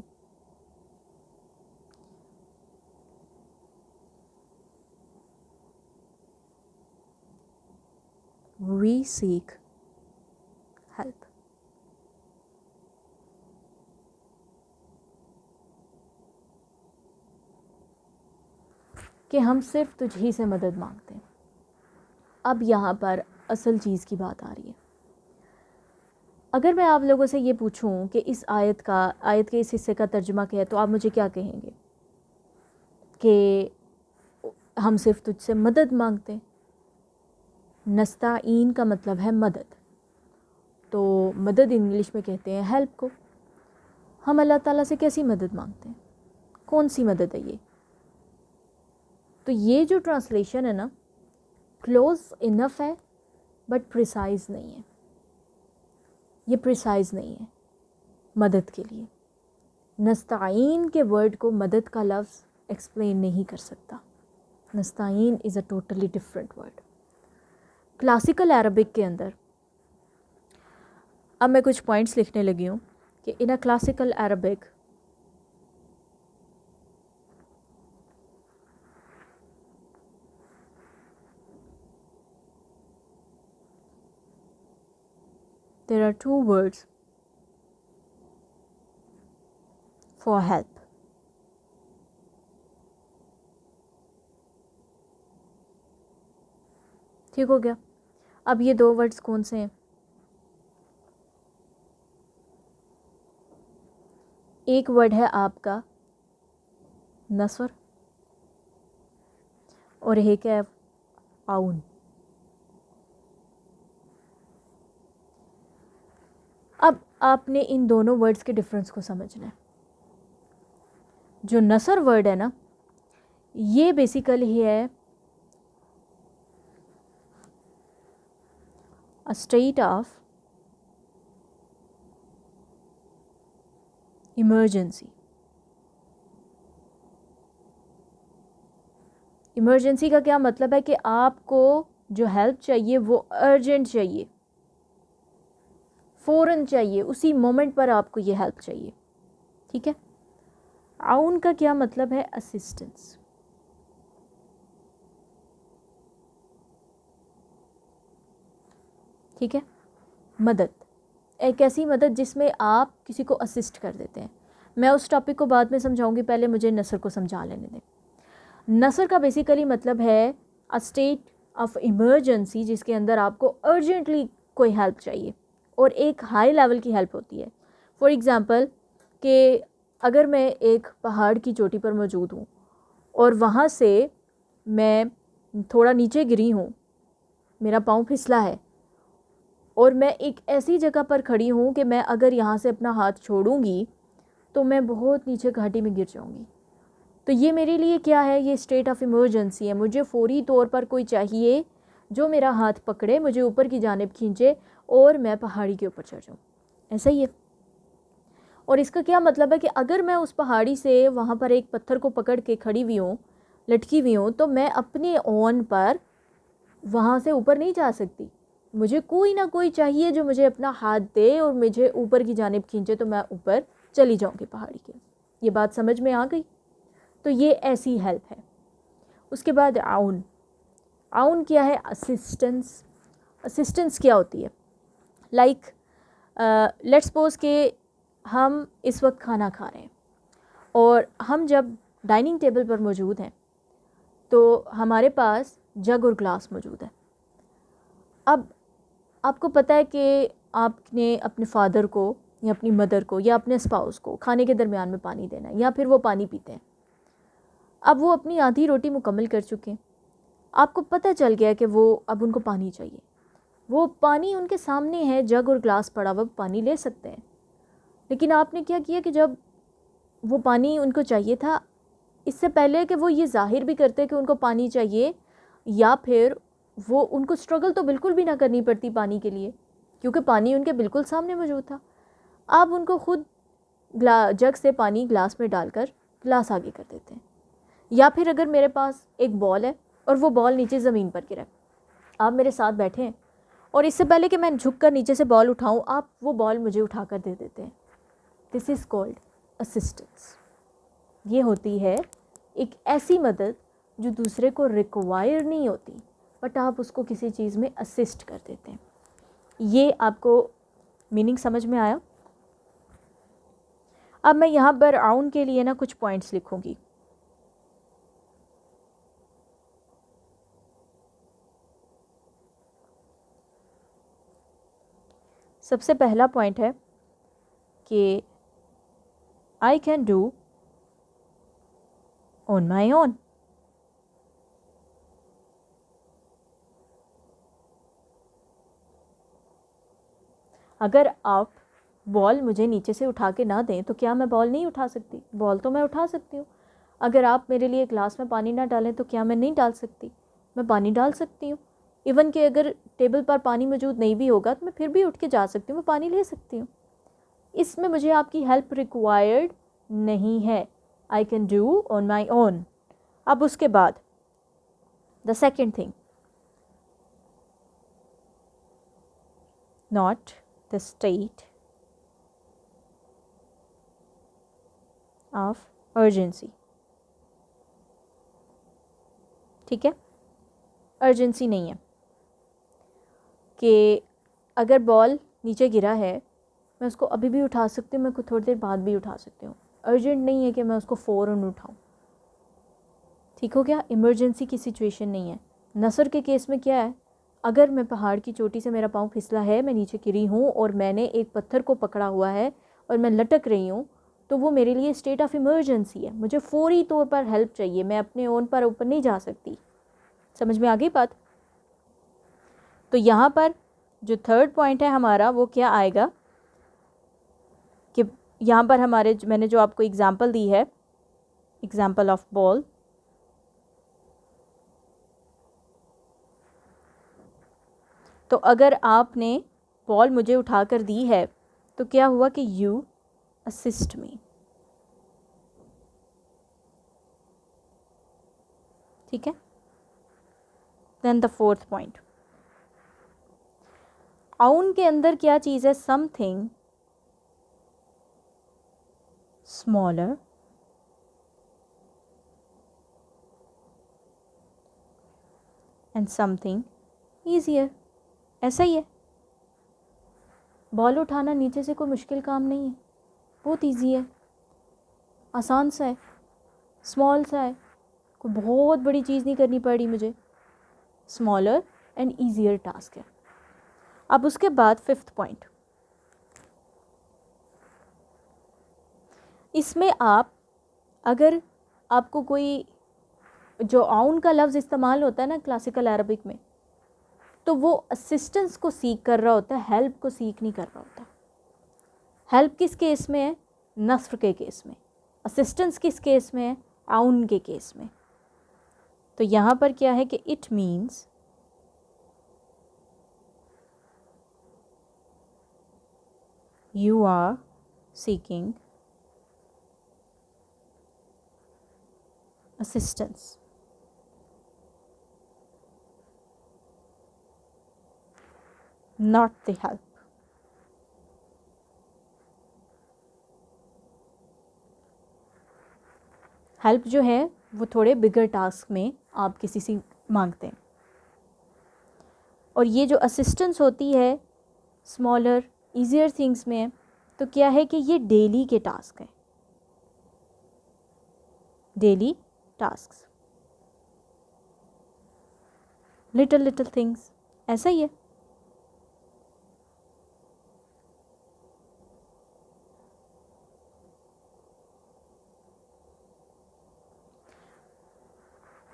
S1: we seek help. کہ ہم صرف تجھ ہی سے مدد مانگتے ہیں. اب یہاں پر اصل چیز کی بات آ رہی ہے. اگر میں آپ لوگوں سے یہ پوچھوں کہ اس آیت کے اس حصے کا ترجمہ کیا ہے تو آپ مجھے کیا کہیں گے؟ کہ ہم صرف تجھ سے مدد مانگتے ہیں. نستعین کا مطلب ہے مدد. تو مدد انگلش میں کہتے ہیں ہیلپ کو. ہم اللہ تعالیٰ سے کیسی مدد مانگتے ہیں؟ کون سی مدد ہے یہ؟ تو یہ جو ٹرانسلیشن ہے نا کلوز انف ہے بٹ پریسائز نہیں ہے. یہ پریسائز نہیں ہے مدد کے لیے. نستعین کے ورڈ کو مدد کا لفظ ایکسپلین نہیں کر سکتا. نستعین is a totally different word. Classical Arabic کے اندر اب میں کچھ پوائنٹس لکھنے لگی ہوں کہ in a classical Arabic there are two words for help. ٹھیک ہو گیا. اب یہ دو ورڈز کون سے ہیں؟ ایک ورڈ ہے آپ کا نصر اور ایک ہے عون. اب آپ نے ان دونوں ورڈز کے ڈفرنس کو سمجھنا ہے. جو نصر ورڈ ہے نا یہ بیسیکلی ہے a state of emergency. Emergency کا کیا مطلب ہے کہ آپ کو جو ہیلپ چاہیے وہ ارجنٹ چاہیے, فوراً چاہیے, اسی مومنٹ پر آپ کو یہ ہیلپ چاہیے. ٹھیک ہے. عون کا کیا مطلب ہے؟ اسسٹنس. ٹھیک ہے. مدد, ایک ایسی مدد جس میں آپ کسی کو اسسٹ کر دیتے ہیں. میں اس ٹاپک کو بعد میں سمجھاؤں گی, پہلے مجھے نثر کو سمجھا لینے دیں. نثر کا بیسیکلی مطلب ہے اے اسٹیٹ آف ایمرجنسی جس کے اندر آپ کو ارجنٹلی کوئی ہیلپ چاہیے اور ایک ہائی لیول کی ہیلپ ہوتی ہے. فار ایگزامپل کہ اگر میں ایک پہاڑ کی چوٹی پر موجود ہوں اور وہاں سے میں تھوڑا نیچے گری ہوں, میرا پاؤں پھسلا ہے اور میں ایک ایسی جگہ پر کھڑی ہوں کہ میں اگر یہاں سے اپنا ہاتھ چھوڑوں گی تو میں بہت نیچے گھاٹی میں گر جاؤں گی. تو یہ میرے لیے کیا ہے؟ یہ اسٹیٹ آف ایمرجنسی ہے. مجھے فوری طور پر کوئی چاہیے جو میرا ہاتھ پکڑے, مجھے اوپر کی جانب کھینچے اور میں پہاڑی کے اوپر چڑھ جاؤں. ایسا ہی ہے. اور اس کا کیا مطلب ہے کہ اگر میں اس پہاڑی سے وہاں پر ایک پتھر کو پکڑ کے کھڑی ہوئی ہوں, لٹکی ہوئی ہوں, تو میں اپنے اون پر وہاں سے اوپر نہیں جا سکتی. مجھے کوئی نہ کوئی چاہیے جو مجھے اپنا ہاتھ دے اور مجھے اوپر کی جانب کھینچے تو میں اوپر چلی جاؤں گی پہاڑی کے. یہ بات سمجھ میں آ گئی؟ تو یہ ایسی ہیلپ ہے. اس کے بعد عون. عون کیا ہے؟ اسسٹنس. اسسٹنس کیا ہوتی ہے؟ لائک لیٹس سپوز کہ ہم اس وقت کھانا کھا رہے ہیں اور ہم جب ڈائننگ ٹیبل پر موجود ہیں تو ہمارے پاس جگ اور گلاس موجود ہے. اب آپ کو پتہ ہے کہ آپ نے اپنے فادر کو یا اپنی مدر کو یا اپنے اسپاؤس کو کھانے کے درمیان میں پانی دینا ہے یا پھر وہ پانی پیتے ہیں. اب وہ اپنی آدھی روٹی مکمل کر چکے ہیں, آپ کو پتہ چل گیا کہ وہ اب ان کو پانی چاہیے. وہ پانی ان کے سامنے ہے, جگ اور گلاس پڑا ہوا, پانی لے سکتے ہیں. لیکن آپ نے کیا کیا کہ جب وہ پانی ان کو چاہیے تھا, اس سے پہلے کہ وہ یہ ظاہر بھی کرتے کہ ان کو پانی چاہیے یا پھر وہ ان کو اسٹرگل تو بالکل بھی نہ کرنی پڑتی پانی کے لیے کیونکہ پانی ان کے بالکل سامنے موجود تھا, آپ ان کو خود جگ سے پانی گلاس میں ڈال کر گلاس آگے کر دیتے ہیں. یا پھر اگر میرے پاس ایک بال ہے اور وہ بال نیچے زمین پر گرا ہے, آپ میرے ساتھ بیٹھے ہیں اور اس سے پہلے کہ میں جھک کر نیچے سے بال اٹھاؤں آپ وہ بال مجھے اٹھا کر دے دیتے ہیں. دس از کالڈ اسسٹنس. یہ ہوتی ہے ایک ایسی مدد جو دوسرے کو ریکوائر نہیں ہوتی بٹ آپ اس کو کسی چیز میں اسسٹ کر دیتے ہیں. یہ آپ کو میننگ سمجھ میں آیا؟ اب میں یہاں پر عون کے لیے نا کچھ پوائنٹس لکھوں گی. سب سے پہلا پوائنٹ ہے کہ آئی کین ڈو آن مائی اون. اگر آپ بال مجھے نیچے سے اٹھا کے نہ دیں تو کیا میں بال نہیں اٹھا سکتی؟ بال تو میں اٹھا سکتی ہوں. اگر آپ میرے لیے گلاس میں پانی نہ ڈالیں تو کیا میں نہیں ڈال سکتی؟ میں پانی ڈال سکتی ہوں. ایون کہ اگر ٹیبل پر پانی موجود نہیں بھی ہوگا تو میں پھر بھی اٹھ کے جا سکتی ہوں, میں پانی لے سکتی ہوں. اس میں مجھے آپ کی ہیلپ ریکوائرڈ نہیں ہے. I can do on my own. اب اس کے بعد the second thing, not the state of urgency. ٹھیک ہے, ارجنسی نہیں ہے کہ اگر بال نیچے گرا ہے میں اس کو ابھی بھی اٹھا سکتی ہوں, میں کو تھوڑی دیر بعد بھی اٹھا سکتی ہوں. ارجنٹ نہیں ہے کہ میں اس کو فوراً اٹھاؤں. ٹھیک ہو گیا, ایمرجنسی کی سچویشن نہیں ہے. نثر کے کیس میں کیا ہے, اگر میں پہاڑ کی چوٹی سے میرا پاؤں پھسلا ہے, میں نیچے گری ہوں اور میں نے ایک پتھر کو پکڑا ہوا ہے اور میں لٹک رہی ہوں, تو وہ میرے لیے اسٹیٹ آف ایمرجنسی ہے. مجھے فوری طور پر ہیلپ چاہیے, میں اپنے اون پر اوپر نہیں جا سکتی. سمجھ میں آ گئی بات؟ تو یہاں پر جو تھرڈ پوائنٹ ہے ہمارا وہ کیا آئے گا کہ یہاں پر ہمارے میں نے جو آپ کو اگزامپل دی ہے, اگزامپل آف بال, تو اگر آپ نے بال مجھے اٹھا کر دی ہے تو کیا ہوا کہ یو اسسٹ می. ٹھیک ہے. دین دا فورتھ پوائنٹ, آؤن کے اندر کیا چیز ہے, some thing smaller and some thing easier. ایسا ہی ہے, بال اٹھانا نیچے سے کوئی مشکل کام نہیں ہے, بہت ایزی ہے, آسان سا ہے, اسمال سا ہے, کوئی بہت بڑی چیز نہیں کرنی پڑی مجھے. اسمالر اینڈ ایزیئر ٹاسک ہے. اب اس کے بعد ففتھ پوائنٹ, اس میں آپ اگر آپ کو کوئی جو آؤن کا لفظ استعمال ہوتا ہے نا کلاسیکل عربک میں, تو وہ اسسٹنس کو سیکھ کر رہا ہوتا ہے, ہیلپ کو سیکھ نہیں کر رہا ہوتا. ہیلپ کس کیس میں ہے, نثر کے کیس میں. اسسٹنس کس کیس میں ہے, آؤن کے کیس میں. تو یہاں پر کیا ہے کہ it means you are seeking assistance. Not the help. Help جو ہے وہ تھوڑے بگر ٹاسک میں آپ کسی سے مانگتے ہیں, اور یہ جو اسسٹنس ہوتی ہے اسمالر ایزیئر تھنگس میں, تو کیا ہے کہ یہ ڈیلی کے ٹاسک ہیں, ڈیلی ٹاسکس, لٹل تھنگس. ایسا ہی ہے.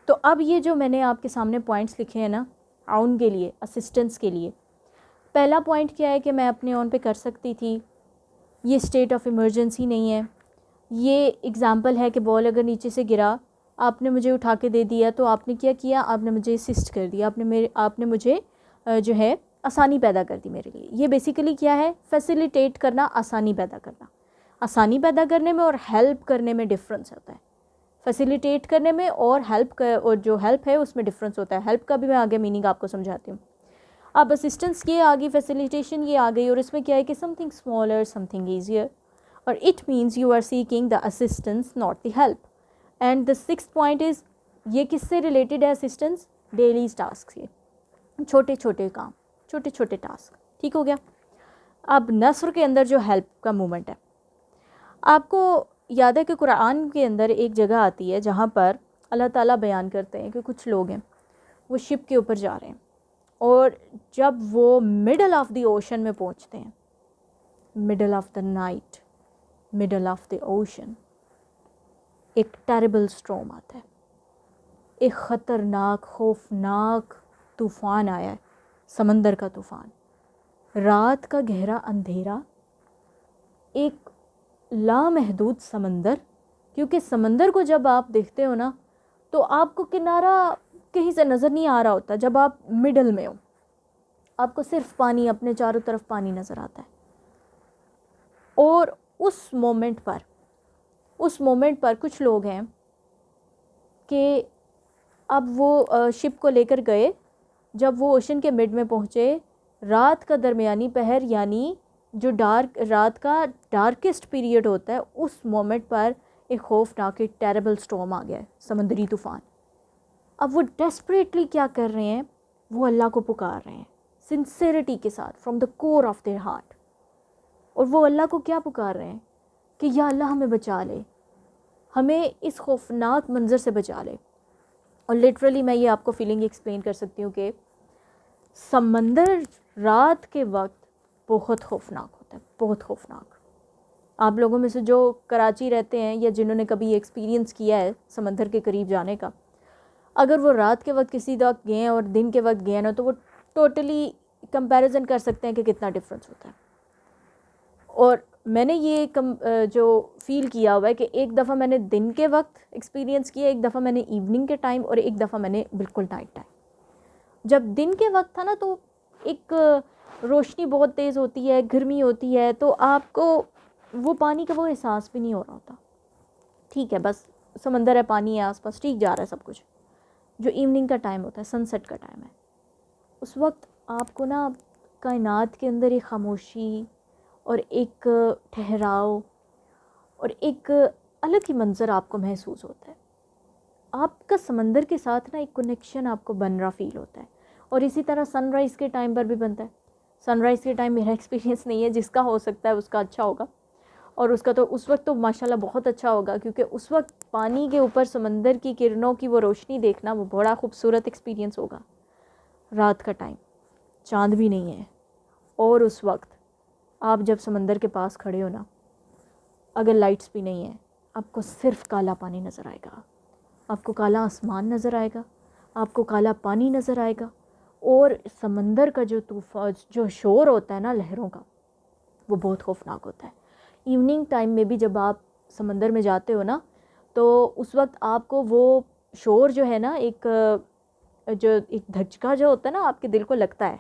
S1: تو اب یہ جو میں نے آپ کے سامنے پوائنٹس لکھے ہیں نا آؤن کے لیے, اسسٹنس کے لیے, پہلا پوائنٹ کیا ہے کہ میں اپنے اون پہ کر سکتی تھی, یہ اسٹیٹ آف ایمرجنسی نہیں ہے. یہ اگزامپل ہے کہ بال اگر نیچے سے گرا, آپ نے مجھے اٹھا کے دے دیا, تو آپ نے کیا کیا, آپ نے مجھے اسسٹ کر دیا, آپ نے مجھے جو ہے آسانی پیدا کر دی میرے لیے. یہ بیسیکلی کیا ہے, فیسیلیٹیٹ کرنا, آسانی پیدا کرنا. آسانی پیدا کرنے میں اور ہیلپ کرنے میں ڈفرینس ہوتا ہے. فیسیلیٹیٹ کرنے میں اور اور جو ہیلپ ہے اس میں ڈفرینس ہوتا ہے. ہیلپ کا بھی میں آگے میننگ آپ کو سمجھاتی ہوں. اب اسسٹنس یہ آ گئی, فیسیلیٹیشن یہ آ گئی, اور اس میں کیا ہے کہ something smaller something easier, اور it means you are seeking the assistance not the help. And the six point is, یہ کس سے ریلیٹڈ ہے اسسٹنس, ڈیلی ٹاسک, یہ چھوٹے چھوٹے کام, چھوٹے چھوٹے ٹاسک. ٹھیک ہو گیا. اب نثر کے اندر جو ہیلپ کا مومنٹ ہے, آپ کو یاد ہے کہ قرآن کے اندر ایک جگہ آتی ہے جہاں پر اللہ تعالیٰ بیان کرتے ہیں کہ کچھ لوگ ہیں وہ شپ کے اوپر جا رہے ہیں, اور جب وہ مڈل آف دی اوشن میں پہنچتے ہیں, middle of the night, middle of the ocean, ایک ٹیریبل اسٹارم آتا ہے, ایک خطرناک خوفناک طوفان آیا ہے, سمندر کا طوفان, رات کا گہرا اندھیرا, ایک لامحدود سمندر. کیونکہ سمندر کو جب آپ دیکھتے ہو نا تو آپ کو کنارہ کہیں سے نظر نہیں آ رہا ہوتا. جب آپ مڈل میں ہو آپ کو صرف پانی, اپنے چاروں طرف پانی نظر آتا ہے. اور اس مومنٹ پر اس مومنٹ پر کچھ لوگ ہیں کہ اب وہ شپ کو لے کر گئے، جب وہ اوشن کے مڈ میں پہنچے، رات کا درمیانی پہر یعنی جو رات کا ڈارکسٹ پیریڈ ہوتا ہے، اس مومنٹ پر ایک خوفناک ایک ٹیریبل سٹورم آ گیا ہے، سمندری طوفان۔ اب وہ ڈیسپریٹلی کیا کر رہے ہیں، وہ اللہ کو پکار رہے ہیں سنسیریٹی کے ساتھ، from the core of their heart. اور وہ اللہ کو کیا پکار رہے ہیں کہ یا اللہ ہمیں بچا لے، ہمیں اس خوفناک منظر سے بچا لے۔ اور لٹرلی میں یہ آپ کو فیلنگ ایکسپلین کر سکتی ہوں کہ سمندر رات کے وقت بہت خوفناک ہوتا ہے، بہت خوفناک۔ آپ لوگوں میں سے جو کراچی رہتے ہیں یا جنہوں نے کبھی ایکسپیرینس کیا ہے سمندر کے قریب جانے کا، اگر وہ رات کے وقت کسی وقت گئے ہیں اور دن کے وقت گئے ہیں نا، تو وہ ٹوٹلی کمپیریزن کر سکتے ہیں کہ کتنا ڈفرینس ہوتا ہے۔ اور میں نے یہ جو فیل کیا ہوا ہے کہ ایک دفعہ میں نے دن کے وقت ایکسپیرینس کیا، ایک دفعہ میں نے ایوننگ کے ٹائم، اور ایک دفعہ میں نے بالکل نائٹ ٹائم۔ جب دن کے وقت تھا نا تو ایک روشنی بہت تیز ہوتی ہے، گرمی ہوتی ہے، تو آپ کو وہ پانی کا وہ احساس بھی نہیں ہو رہا ہوتا، ٹھیک ہے بس سمندر ہے، پانی ہے آس پاس، ٹھیک جا رہا ہے سب کچھ۔ جو ایوننگ کا ٹائم ہوتا ہے، سن سیٹ کا ٹائم ہے، اس وقت آپ کو نا کائنات کے اندر ایک خاموشی اور ایک ٹھہراؤ اور ایک الگ ہی منظر آپ کو محسوس ہوتا ہے۔ آپ کا سمندر کے ساتھ نا ایک کنیکشن آپ کو بن رہا فیل ہوتا ہے۔ اور اسی طرح سن رائز کے ٹائم پر بھی بنتا ہے۔ سن رائز کے ٹائم میرا ایکسپیرینس نہیں ہے، جس کا ہو سکتا ہے اس کا اچھا ہوگا، اور اس کا تو اس وقت تو ماشاءاللہ بہت اچھا ہوگا، کیونکہ اس وقت پانی کے اوپر سمندر کی کرنوں کی وہ روشنی دیکھنا وہ بڑا خوبصورت ایکسپیرینس ہوگا۔ رات کا ٹائم، چاند بھی نہیں ہے، اور اس وقت آپ جب سمندر کے پاس کھڑے ہو نا، اگر لائٹس بھی نہیں ہیں، آپ کو صرف کالا پانی نظر آئے گا، آپ کو کالا آسمان نظر آئے گا، آپ کو کالا پانی نظر آئے گا، اور سمندر کا جو طوفان جو شور ہوتا ہے نا لہروں کا، وہ بہت خوفناک ہوتا ہے۔ ایوننگ ٹائم میں بھی جب آپ سمندر میں جاتے ہو نا، تو اس وقت آپ کو وہ شور جو ہے نا، ایک دھچکا جو ہوتا ہے نا آپ کے دل کو لگتا ہے۔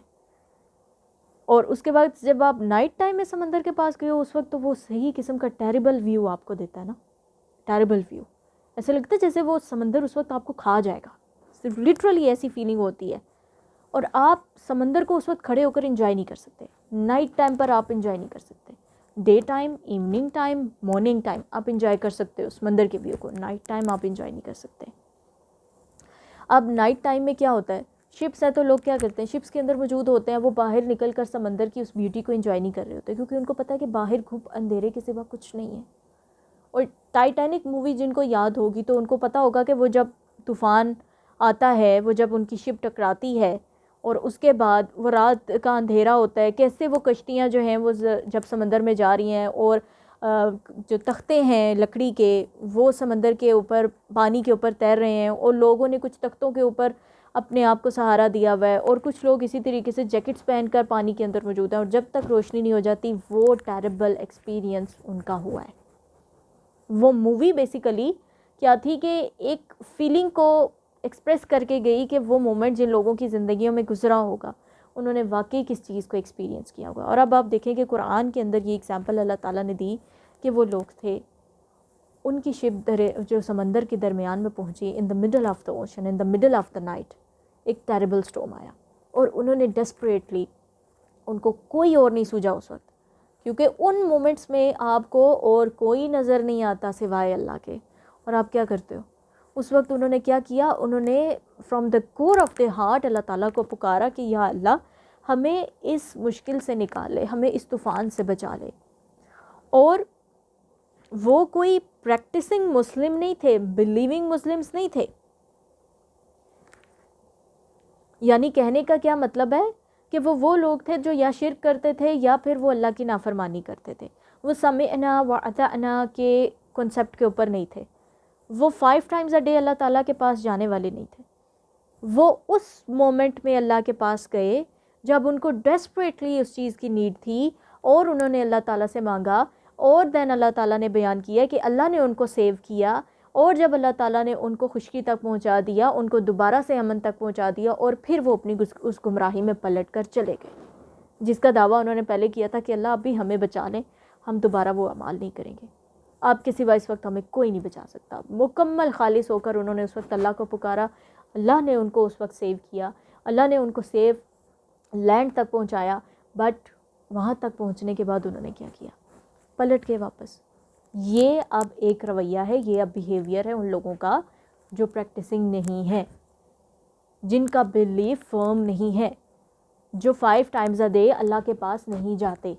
S1: اور اس کے بعد جب آپ نائٹ ٹائم میں سمندر کے پاس گئے ہو، اس وقت تو وہ صحیح قسم کا ٹیریبل ویو آپ کو دیتا ہے نا، ٹیریبل ویو، ایسے لگتا ہے جیسے وہ سمندر اس وقت آپ کو کھا جائے گا، صرف لٹرلی ایسی فیلنگ ہوتی ہے۔ اور آپ سمندر کو اس وقت کھڑے ہو کر انجوائے نہیں کر سکتے، نائٹ ٹائم پر آپ انجوائے نہیں کر سکتے۔ Day time, evening time, morning time آپ انجوائے کر سکتے ہو سمندر کے ویو کو، نائٹ ٹائم آپ انجوائے نہیں کر سکتے۔ اب نائٹ ٹائم میں کیا ہوتا ہے، شپس ہے تو لوگ کیا کرتے ہیں، شپس کے اندر موجود ہوتے ہیں، وہ باہر نکل کر سمندر کی اس بیوٹی کو انجوائے نہیں کر رہے ہوتے، کیونکہ ان کو پتہ ہے کہ باہر گھوپ اندھیرے کے سوا کچھ نہیں ہے۔ اور ٹائٹینک مووی جن کو یاد ہوگی تو ان کو پتہ ہوگا کہ وہ جب طوفان آتا ہے، وہ جب ان کی شپ ٹکراتی ہے، اور اس کے بعد وہ رات کا اندھیرا ہوتا ہے، کیسے وہ کشتیاں جو ہیں وہ جب سمندر میں جا رہی ہیں، اور جو تختے ہیں لکڑی کے وہ سمندر کے اوپر پانی کے اوپر تیر رہے ہیں، اور لوگوں نے کچھ تختوں کے اوپر اپنے آپ کو سہارا دیا ہوا ہے، اور کچھ لوگ اسی طریقے سے جیکٹس پہن کر پانی کے اندر موجود ہیں، اور جب تک روشنی نہیں ہو جاتی، وہ ٹیریبل ایکسپیرینس ان کا ہوا ہے۔ وہ مووی بیسیکلی کیا تھی کہ ایک فیلنگ کو ایکسپریس کر کے گئی کہ وہ مومنٹ جن لوگوں کی زندگیوں میں گزرا ہوگا، انہوں نے واقعی کس چیز کو ایکسپیرینس کیا ہوگا۔ اور اب آپ دیکھیں کہ قرآن کے اندر یہ ایگزامپل اللہ تعالیٰ نے دی کہ وہ لوگ تھے، ان کی شپ جو سمندر کے درمیان میں پہنچی، in the middle of the ocean, in the middle of the night, ایک ٹیریبل سٹورم آیا، اور انہوں نے ڈیسپریٹلی، ان کو کوئی اور نہیں سوجا اس وقت، کیونکہ ان مومنٹس میں آپ کو اور کوئی نظر نہیں آتا سوائے اللہ کے، اور آپ کیا کرتے ہو اس وقت؟ انہوں نے کیا کیا، انہوں نے from the core of the heart اللہ تعالیٰ کو پکارا کہ یا اللہ ہمیں اس مشکل سے نکال لے، ہمیں اس طوفان سے بچا لے۔ اور وہ کوئی پریکٹسنگ مسلم نہیں تھے، بلیونگ مسلمس نہیں تھے، یعنی کہنے کا کیا مطلب ہے کہ وہ لوگ تھے جو یا شرک کرتے تھے یا پھر وہ اللہ کی نافرمانی کرتے تھے، وہ سمعنا واطعنا کے کنسیپٹ کے اوپر نہیں تھے، وہ 5 ٹائمز اے ڈے اللہ تعالیٰ کے پاس جانے والے نہیں تھے۔ وہ اس مومنٹ میں اللہ کے پاس گئے جب ان کو ڈیسپریٹلی اس چیز کی نیڈ تھی، اور انہوں نے اللہ تعالیٰ سے مانگا، اور دین اللہ تعالیٰ نے بیان کیا کہ اللہ نے ان کو سیو کیا، اور جب اللہ تعالیٰ نے ان کو خشکی تک پہنچا دیا، ان کو دوبارہ سے امن تک پہنچا دیا، اور پھر وہ اپنی اس گمراہی میں پلٹ کر چلے گئے، جس کا دعویٰ انہوں نے پہلے کیا تھا کہ اللہ اب بھی ہمیں بچا لیں، ہم دوبارہ وہ اعمال نہیں کریں گے۔ آپ کے سوا اس وقت ہمیں کوئی نہیں بچا سکتا. مکمل خالص ہو کر انہوں نے اس وقت اللہ کو پکارا, اللہ نے ان کو اس وقت سیو کیا, اللہ نے ان کو سیو لینڈ تک پہنچایا. بٹ وہاں تک پہنچنے کے بعد انہوں نے کیا کیا؟ پلٹ کے واپس. یہ اب ایک رویہ ہے, یہ اب بیہیویئر ہے ان لوگوں کا جو پریکٹسنگ نہیں ہے, جن کا بلیف فرم نہیں ہے, جو 5 ٹائمز اے ڈے اللہ کے پاس نہیں جاتے.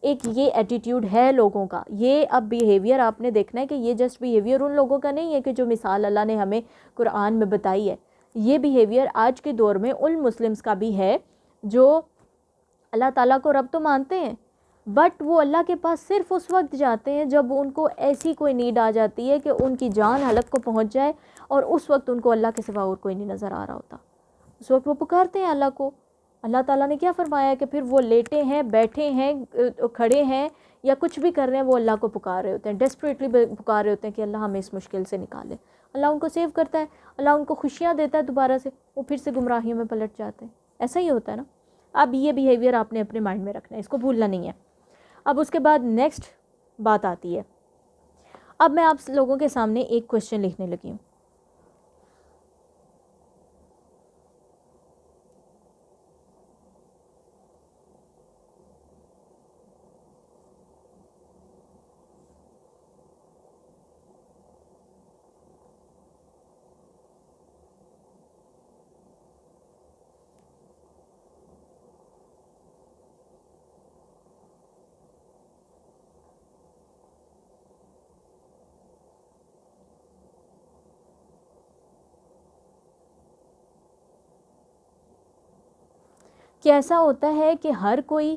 S1: ایک یہ ایٹیٹیوڈ ہے لوگوں کا. یہ اب بیہیویئر آپ نے دیکھنا ہے کہ یہ جسٹ بیہیویئر ان لوگوں کا نہیں ہے کہ جو مثال اللہ نے ہمیں قرآن میں بتائی ہے. یہ بیہیویئر آج کے دور میں ان مسلمز کا بھی ہے جو اللہ تعالیٰ کو رب تو مانتے ہیں, بٹ وہ اللہ کے پاس صرف اس وقت جاتے ہیں جب ان کو ایسی کوئی نیڈ آ جاتی ہے کہ ان کی جان حلق کو پہنچ جائے, اور اس وقت ان کو اللہ کے سوا اور کوئی نہیں نظر آ رہا ہوتا. اس وقت وہ پکارتے ہیں اللہ کو. اللہ تعالیٰ نے کیا فرمایا کہ پھر وہ لیٹے ہیں, بیٹھے ہیں, کھڑے ہیں یا کچھ بھی کر رہے ہیں, وہ اللہ کو پکار رہے ہوتے ہیں, ڈیسپریٹلی پکار رہے ہوتے ہیں کہ اللہ ہمیں اس مشکل سے نکالے. اللہ ان کو سیو کرتا ہے, اللہ ان کو خوشیاں دیتا ہے دوبارہ سے, وہ پھر سے گمراہیوں میں پلٹ جاتے ہیں. ایسا ہی ہوتا ہے نا. اب یہ بیہیویئر آپ نے اپنے مائنڈ میں رکھنا ہے, اس کو بھولنا نہیں ہے. اب اس کے بعد نیکسٹ بات آتی ہے. اب میں آپ لوگوں کے سامنے ایک کویشچن لکھنے لگی ہوں. کہ ایسا ہوتا ہے کہ ہر کوئی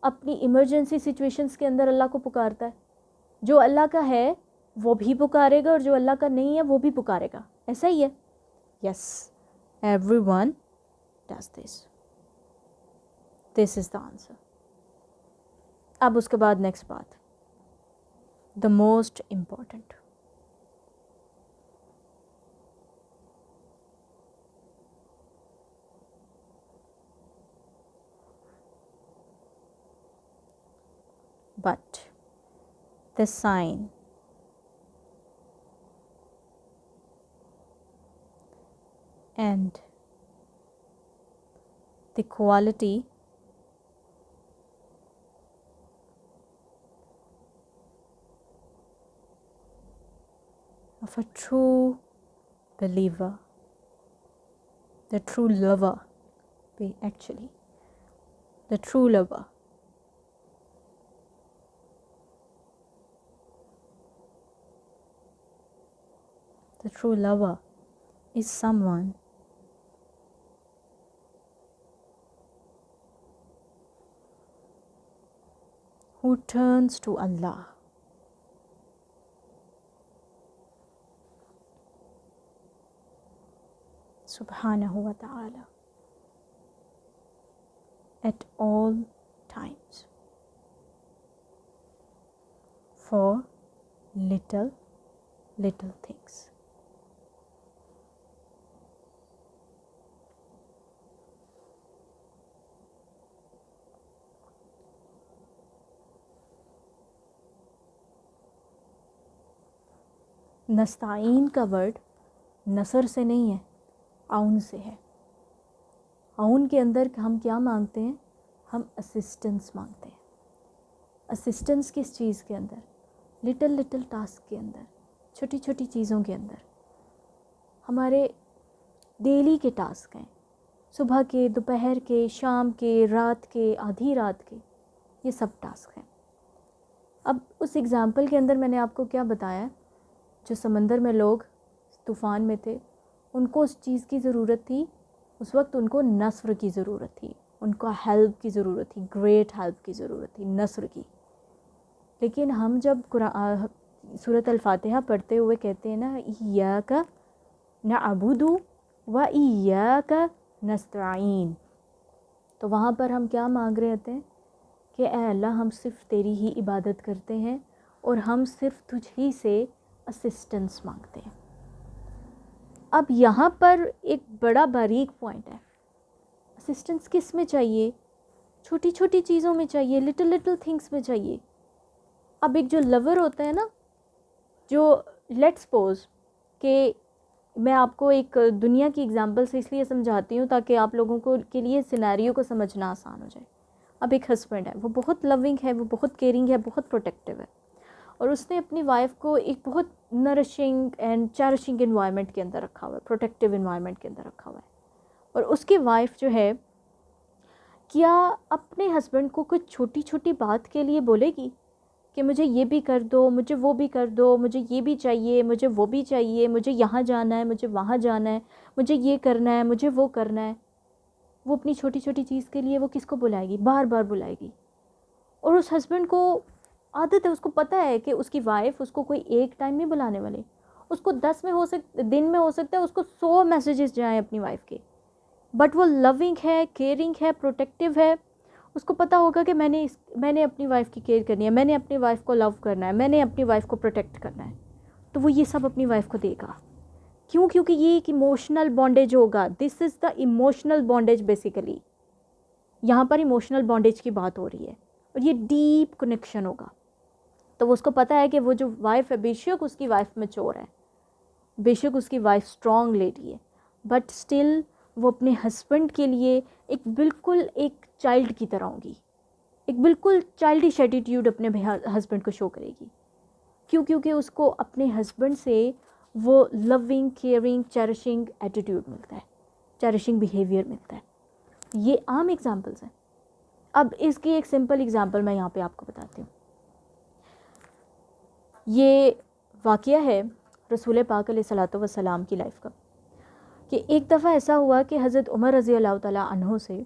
S1: اپنی ایمرجنسی سچویشنز کے اندر اللہ کو پکارتا ہے. جو اللہ کا ہے وہ بھی پکارے گا, اور جو اللہ کا نہیں ہے وہ بھی پکارے گا. ایسا ہی ہے. Yes, every one does this. This is the answer. اب اس کے بعد نیکسٹ بات, the most important. But the sign and the quality of a true believer, the true lover, actually, the true lover, the true lover is someone who turns to Allah subhanahu wa ta'ala at all times for little things. نستعین کا word نصر سے نہیں ہے, عون سے ہے. عون کے اندر ہم کیا مانگتے ہیں؟ ہم اسسٹنس مانگتے ہیں. اسسٹنس کس چیز کے اندر؟ لٹل ٹاسک کے اندر, چھوٹی چھوٹی چیزوں کے اندر. ہمارے ڈیلی کے ٹاسک ہیں, صبح کے, دوپہر کے, شام کے, رات کے, آدھی رات کے, یہ سب ٹاسک ہیں. اب اس ایگزامپل کے اندر میں نے آپ کو کیا بتایا, جو سمندر میں لوگ طوفان میں تھے, ان کو اس چیز کی ضرورت تھی, اس وقت ان کو نصر کی ضرورت تھی, ان کو ہیلپ کی ضرورت تھی, گریٹ ہیلپ کی ضرورت تھی, نصر کی. لیکن ہم جب سورۃ الفاتحہ پڑھتے ہوئے کہتے ہیں نا, ایاک نعبد و ایاک نستعین, تو وہاں پر ہم کیا مانگ رہے ہوتے ہیں کہ اے اللہ ہم صرف تیری ہی عبادت کرتے ہیں, اور ہم صرف تجھ ہی سے اسسٹنس مانگتے ہیں. اب یہاں پر ایک بڑا باریک پوائنٹ ہے, اسسٹنس کس میں چاہیے؟ چھوٹی چھوٹی چیزوں میں چاہیے, لٹل تھنگس میں چاہیے. اب ایک جو لور ہوتا ہے نا، جو لیٹ سپوز کہ میں آپ کو ایک دنیا کی اگزامپل سے اس لیے سمجھاتی ہوں تاکہ آپ لوگوں کو کے لیے سینیریو کو سمجھنا آسان ہو جائے. اب ایک ہسبینڈ ہے، وہ بہت لونگ ہے، وہ بہت کیئرنگ ہے، بہت پروٹیکٹیو ہے، اور اس نے اپنی وائف کو ایک بہت نرشنگ اینڈ چیریشنگ انوائرمنٹ کے اندر رکھا ہوا ہے، پروٹیکٹیو انوائرمنٹ کے اندر رکھا ہوا ہے. اور اس کی وائف جو ہے، کیا اپنے ہسبینڈ کو کچھ چھوٹی چھوٹی بات کے لیے بولے گی کہ مجھے یہ بھی کر دو، مجھے وہ بھی کر دو، مجھے یہ بھی چاہیے، مجھے وہ بھی چاہیے، مجھے یہاں جانا ہے، مجھے وہاں جانا ہے، مجھے یہ کرنا ہے، مجھے وہ کرنا ہے؟ وہ اپنی چھوٹی چھوٹی چیز کے لیے وہ کس کو بلائے گی؟ بار بار بلائے گی. اور اس ہسبینڈ کو عادت ہے، اس کو پتہ ہے کہ اس کی وائف اس کو کوئی ایک ٹائم نہیں بلانے والے، اس کو 10 میں دن میں ہو سکتا ہے اس کو 100 میسیجز جائیں اپنی وائف کے، بٹ وہ لونگ ہے، کیئرنگ ہے، پروٹیکٹیو ہے. اس کو پتہ ہوگا کہ میں نے اپنی وائف کی کیئر کرنی ہے، میں نے اپنی وائف کو لو کرنا ہے، میں نے اپنی وائف کو پروٹیکٹ کرنا ہے. تو وہ یہ سب اپنی وائف کو دے گا. کیوں؟ کیونکہ یہ ایک ایموشنل بانڈیج ہوگا. دس is the emotional bondage basically. یہاں پر ایموشنل بانڈیج کی بات ہو رہی ہے، اور یہ ڈیپ کنیکشن ہوگا. تو اس کو پتہ ہے کہ وہ جو وائف ہے، بے شک اس کی وائف میچور ہے، بے شک اس کی وائف اسٹرانگ لیڈی ہے، بٹ اسٹل وہ اپنے ہسبینڈ کے لیے ایک بالکل ایک چائلڈ کی طرح ہوگی، ایک بالکل چائلڈش ایٹیٹیوڈ اپنے ہسبینڈ کو شو کرے گی. کیوں؟ کیونکہ اس کو اپنے ہسبینڈ سے وہ لونگ، کیئرنگ، چیریشنگ ایٹیٹیوڈ ملتا ہے، چیریشنگ بیہیویئر ملتا ہے. یہ عام ایگزامپلس ہیں. اب اس کی ایک سمپل ایگزامپل میں یہاں پہ آپ کو بتاتی ہوں. یہ واقعہ ہے رسول پاک علیہ الصلوۃ والسلام کی لائف کا، کہ ایک دفعہ ایسا ہوا کہ حضرت عمر رضی اللہ تعالیٰ عنہ سے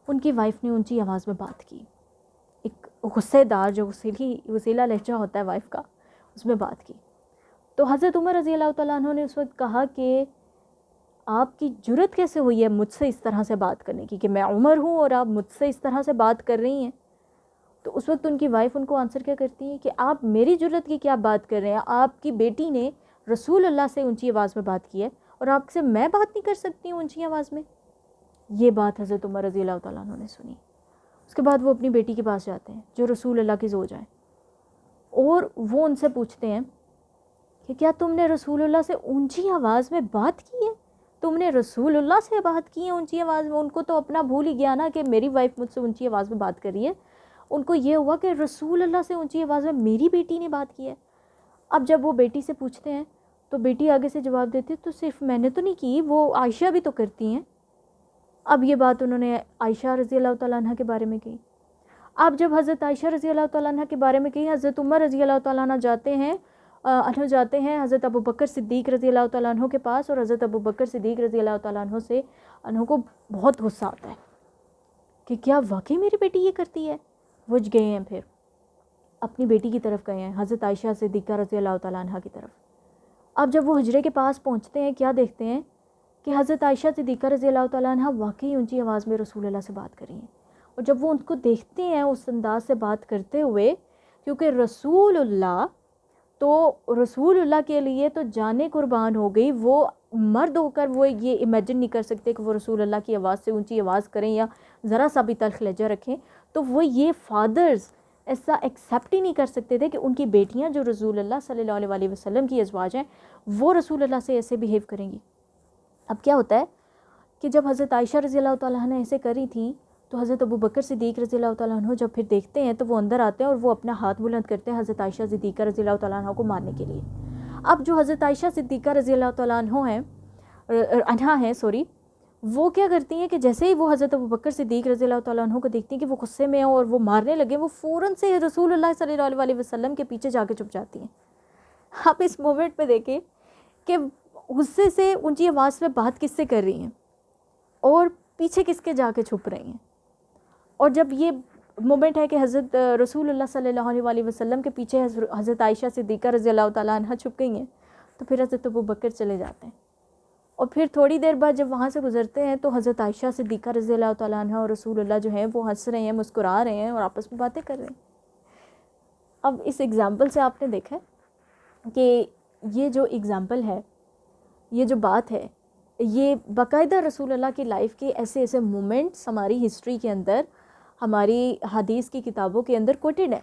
S1: ان کی وائف نے اونچی آواز میں بات کی. ایک غصے دار جو وسیلہ لہجہ ہوتا ہے وائف کا، اس میں بات کی. تو حضرت عمر رضی اللہ تعالیٰ عنہ نے اس وقت کہا کہ آپ کی جرت کیسے ہوئی ہے مجھ سے اس طرح سے بات کرنے کی، کہ میں عمر ہوں اور آپ مجھ سے اس طرح سے بات کر رہی ہیں. تو اس وقت ان کی وائف ان کو آنسر کیا کرتی ہے کہ آپ میری جرت کی کیا بات کر رہے ہیں؟ آپ کی بیٹی نے رسول اللہ سے اونچی آواز میں بات کی ہے، اور آپ سے میں بات نہیں کر سکتی ہوں اونچی آواز میں؟ یہ بات حضرت عمر رضی اللہ تعالیٰ عنہ نے سنی. اس کے بعد وہ اپنی بیٹی کے پاس جاتے ہیں جو رسول اللہ کی زوج ہیں، اور وہ ان سے پوچھتے ہیں کہ کیا تم نے رسول اللہ سے اونچی آواز میں بات کی ہے؟ تم نے رسول اللہ سے بات کی ہے اونچی آواز میں؟ ان کو تو اپنا بھول ہی گیا نا کہ میری وائف مجھ سے اونچی آواز میں بات کر رہی ہے. ان کو یہ ہوا کہ رسول اللہ سے اونچی آواز میں میری بیٹی نے بات کی ہے. اب جب وہ بیٹی سے پوچھتے ہیں تو بیٹی آگے سے جواب دیتی ہے تو صرف میں نے تو نہیں کی، وہ عائشہ بھی تو کرتی ہیں. اب یہ بات انہوں نے عائشہ رضی اللہ تعالیٰ عنہ کے بارے میں کہی. اب جب حضرت عائشہ رضی اللہ تعالیٰ عنہ کے بارے میں کہی، حضرت عمر رضی اللہ تعالیٰ عنہ جاتے ہیں حضرت ابو بکر صدیق رضی اللہ تعالیٰ عنہ کے پاس، اور حضرت ابو بکر صدیق رضی اللہ تعالیٰ عنہ کو بہت غصہ آتا ہے کہ کیا واقعی میری بیٹی یہ کرتی ہے. وہ گئے ہیں، پھر اپنی بیٹی کی طرف گئے ہیں، حضرت عائشہ صدیقہ رضی اللہ تعالیٰ عنہ کی طرف. اب جب وہ حجرے کے پاس پہنچتے ہیں، کیا دیکھتے ہیں کہ حضرت عائشہ صدیقہ رضی اللہ تعالیٰ عنہ واقعی اونچی آواز میں رسول اللہ سے بات کر رہی ہیں. اور جب وہ ان کو دیکھتے ہیں اس انداز سے بات کرتے ہوئے، کیونکہ رسول اللہ کے لیے تو جانیں قربان ہو گئی، وہ مرد ہو کر وہ یہ امیجن نہیں کر سکتے کہ وہ رسول اللہ کی آواز سے اونچی آواز کریں یا ذرا سا بھی تلخ لہجہ رکھیں. تو وہ یہ فادرز ایسا ایکسیپٹ ہی نہیں کر سکتے تھے کہ ان کی بیٹیاں جو رسول اللہ صلی اللہ علیہ وسلم کی ازواج ہیں، وہ رسول اللہ سے ایسے بیہیو کریں گی. اب کیا ہوتا ہے کہ جب حضرت عائشہ رضی اللہ تعالیٰ عنہ ایسے کری تھیں، تو حضرت ابو بکر صدیق رضی اللہ تعالیٰ عنہ جب پھر دیکھتے ہیں تو وہ اندر آتے ہیں اور وہ اپنا ہاتھ بلند کرتے ہیں حضرت عائشہ صدیقہ رضی اللہ تعالیٰ عنہ کو مارنے کے لیے. اب جو حضرت عائشہ صدیقہ رضی اللہ تعالیٰ عنہ ہیں وہ کیا کرتی ہیں کہ جیسے ہی وہ حضرت ابو بکر صدیق رضی اللہ تعالیٰ عنہ کو دیکھتی ہیں کہ وہ غصے میں ہیں اور وہ مارنے لگے، وہ فوراً سے رسول اللہ صلی اللہ علیہ وسلم کے پیچھے جا کے چھپ جاتی ہیں. آپ اس مومنٹ پہ دیکھیں کہ غصے سے اونچی آواز میں بات کس سے کر رہی ہیں اور پیچھے کس کے جا کے چھپ رہی ہیں. اور جب یہ مومنٹ ہے کہ حضرت رسول اللہ صلی اللہ علیہ وسلم کے پیچھے حضرت عائشہ صدیقہ رضی اللہ تعالیٰ عنہ چھپ گئی ہیں، تو پھر حضرت ابو بکر چلے جاتے ہیں. اور پھر تھوڑی دیر بعد جب وہاں سے گزرتے ہیں تو حضرت عائشہ صدیقہ رضی اللہ تعالیٰ عنہ اور رسول اللہ جو ہیں وہ ہنس رہے ہیں، مسکرا رہے ہیں اور آپس میں باتیں کر رہے ہیں. اب اس ایگزامپل سے آپ نے دیکھا کہ یہ جو ایگزامپل ہے، یہ جو بات ہے، یہ باقاعدہ رسول اللہ کی لائف کے ایسے ایسے مومنٹس ہماری ہسٹری کے اندر، ہماری حدیث کی کتابوں کے اندر کوٹیڈ ہیں.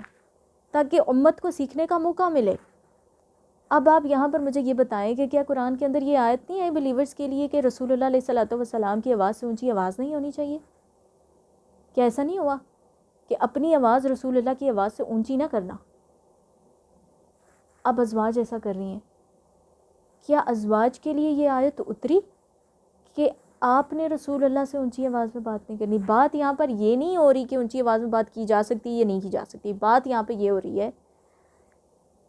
S1: تاکہ امت کو سیکھنے کا موقع ملے. اب آپ یہاں پر مجھے یہ بتائیں کہ کیا قرآن کے اندر یہ آیت نہیں ہے بلیورز کے لیے کہ رسول اللہ علیہ الصلوۃ والسلام کی آواز سے اونچی آواز نہیں ہونی چاہیے؟ کیا ایسا نہیں ہوا کہ اپنی آواز رسول اللہ کی آواز سے اونچی نہ کرنا؟ اب ازواج ایسا کر رہی ہیں. کیا ازواج کے لیے یہ آیت اتری کہ آپ نے رسول اللہ سے اونچی آواز میں بات نہیں کرنی؟ بات یہاں پر یہ نہیں ہو رہی کہ اونچی آواز میں بات کی جا سکتی یا نہیں کی جا سکتی. بات یہاں پہ یہ ہو رہی ہے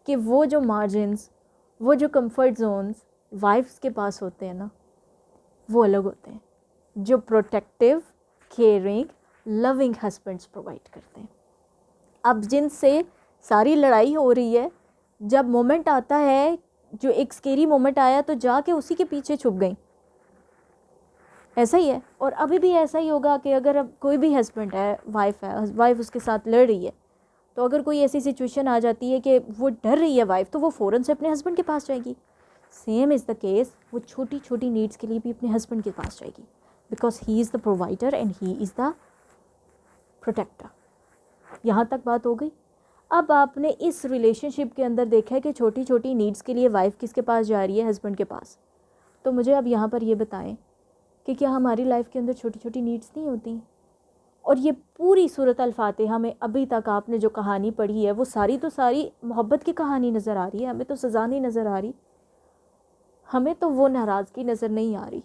S1: کہ وہ جو مارجنز، وہ جو کمفرٹ زونز وائفز کے پاس ہوتے ہیں نا، وہ الگ ہوتے ہیں جو پروٹیکٹیو، کیئرنگ، لونگ ہسبینڈس پرووائڈ کرتے ہیں. اب جن سے ساری لڑائی ہو رہی ہے، جب مومنٹ آتا ہے، جو ایک سکیری مومنٹ آیا تو جا کے اسی کے پیچھے چھپ گئیں. ایسا ہی ہے، اور ابھی بھی ایسا ہی ہوگا کہ اگر اب کوئی بھی ہسبینڈ ہے، وائف اس کے ساتھ لڑ رہی ہے، تو اگر کوئی ایسی سچویشن آ جاتی ہے کہ وہ ڈر رہی ہے وائف، تو وہ فوراً سے اپنے ہسبینڈ کے پاس جائے گی. سیم از دا کیس، وہ چھوٹی چھوٹی نیڈس کے لیے بھی اپنے ہسبینڈ کے پاس جائے گی، because he is the provider and he is the protector. یہاں تک بات ہو گئی. اب آپ نے اس ریلیشن شپ کے اندر دیکھا ہے کہ چھوٹی چھوٹی نیڈس کے لیے وائف کس کے پاس جا رہی ہے؟ ہسبینڈ کے پاس. تو مجھے اب یہاں پر یہ بتائیں کہ کیا ہماری لائف کے اندر چھوٹی چھوٹی نیڈس نہیں ہوتی؟ اور یہ پوری سورۃ الفاتحہ میں ابھی تک آپ نے جو کہانی پڑھی ہے، وہ ساری تو ساری محبت کی کہانی نظر آ رہی ہے. ہمیں تو سزا نہیں نظر آ رہی، ہمیں تو وہ ناراضگی نظر نہیں آ رہی،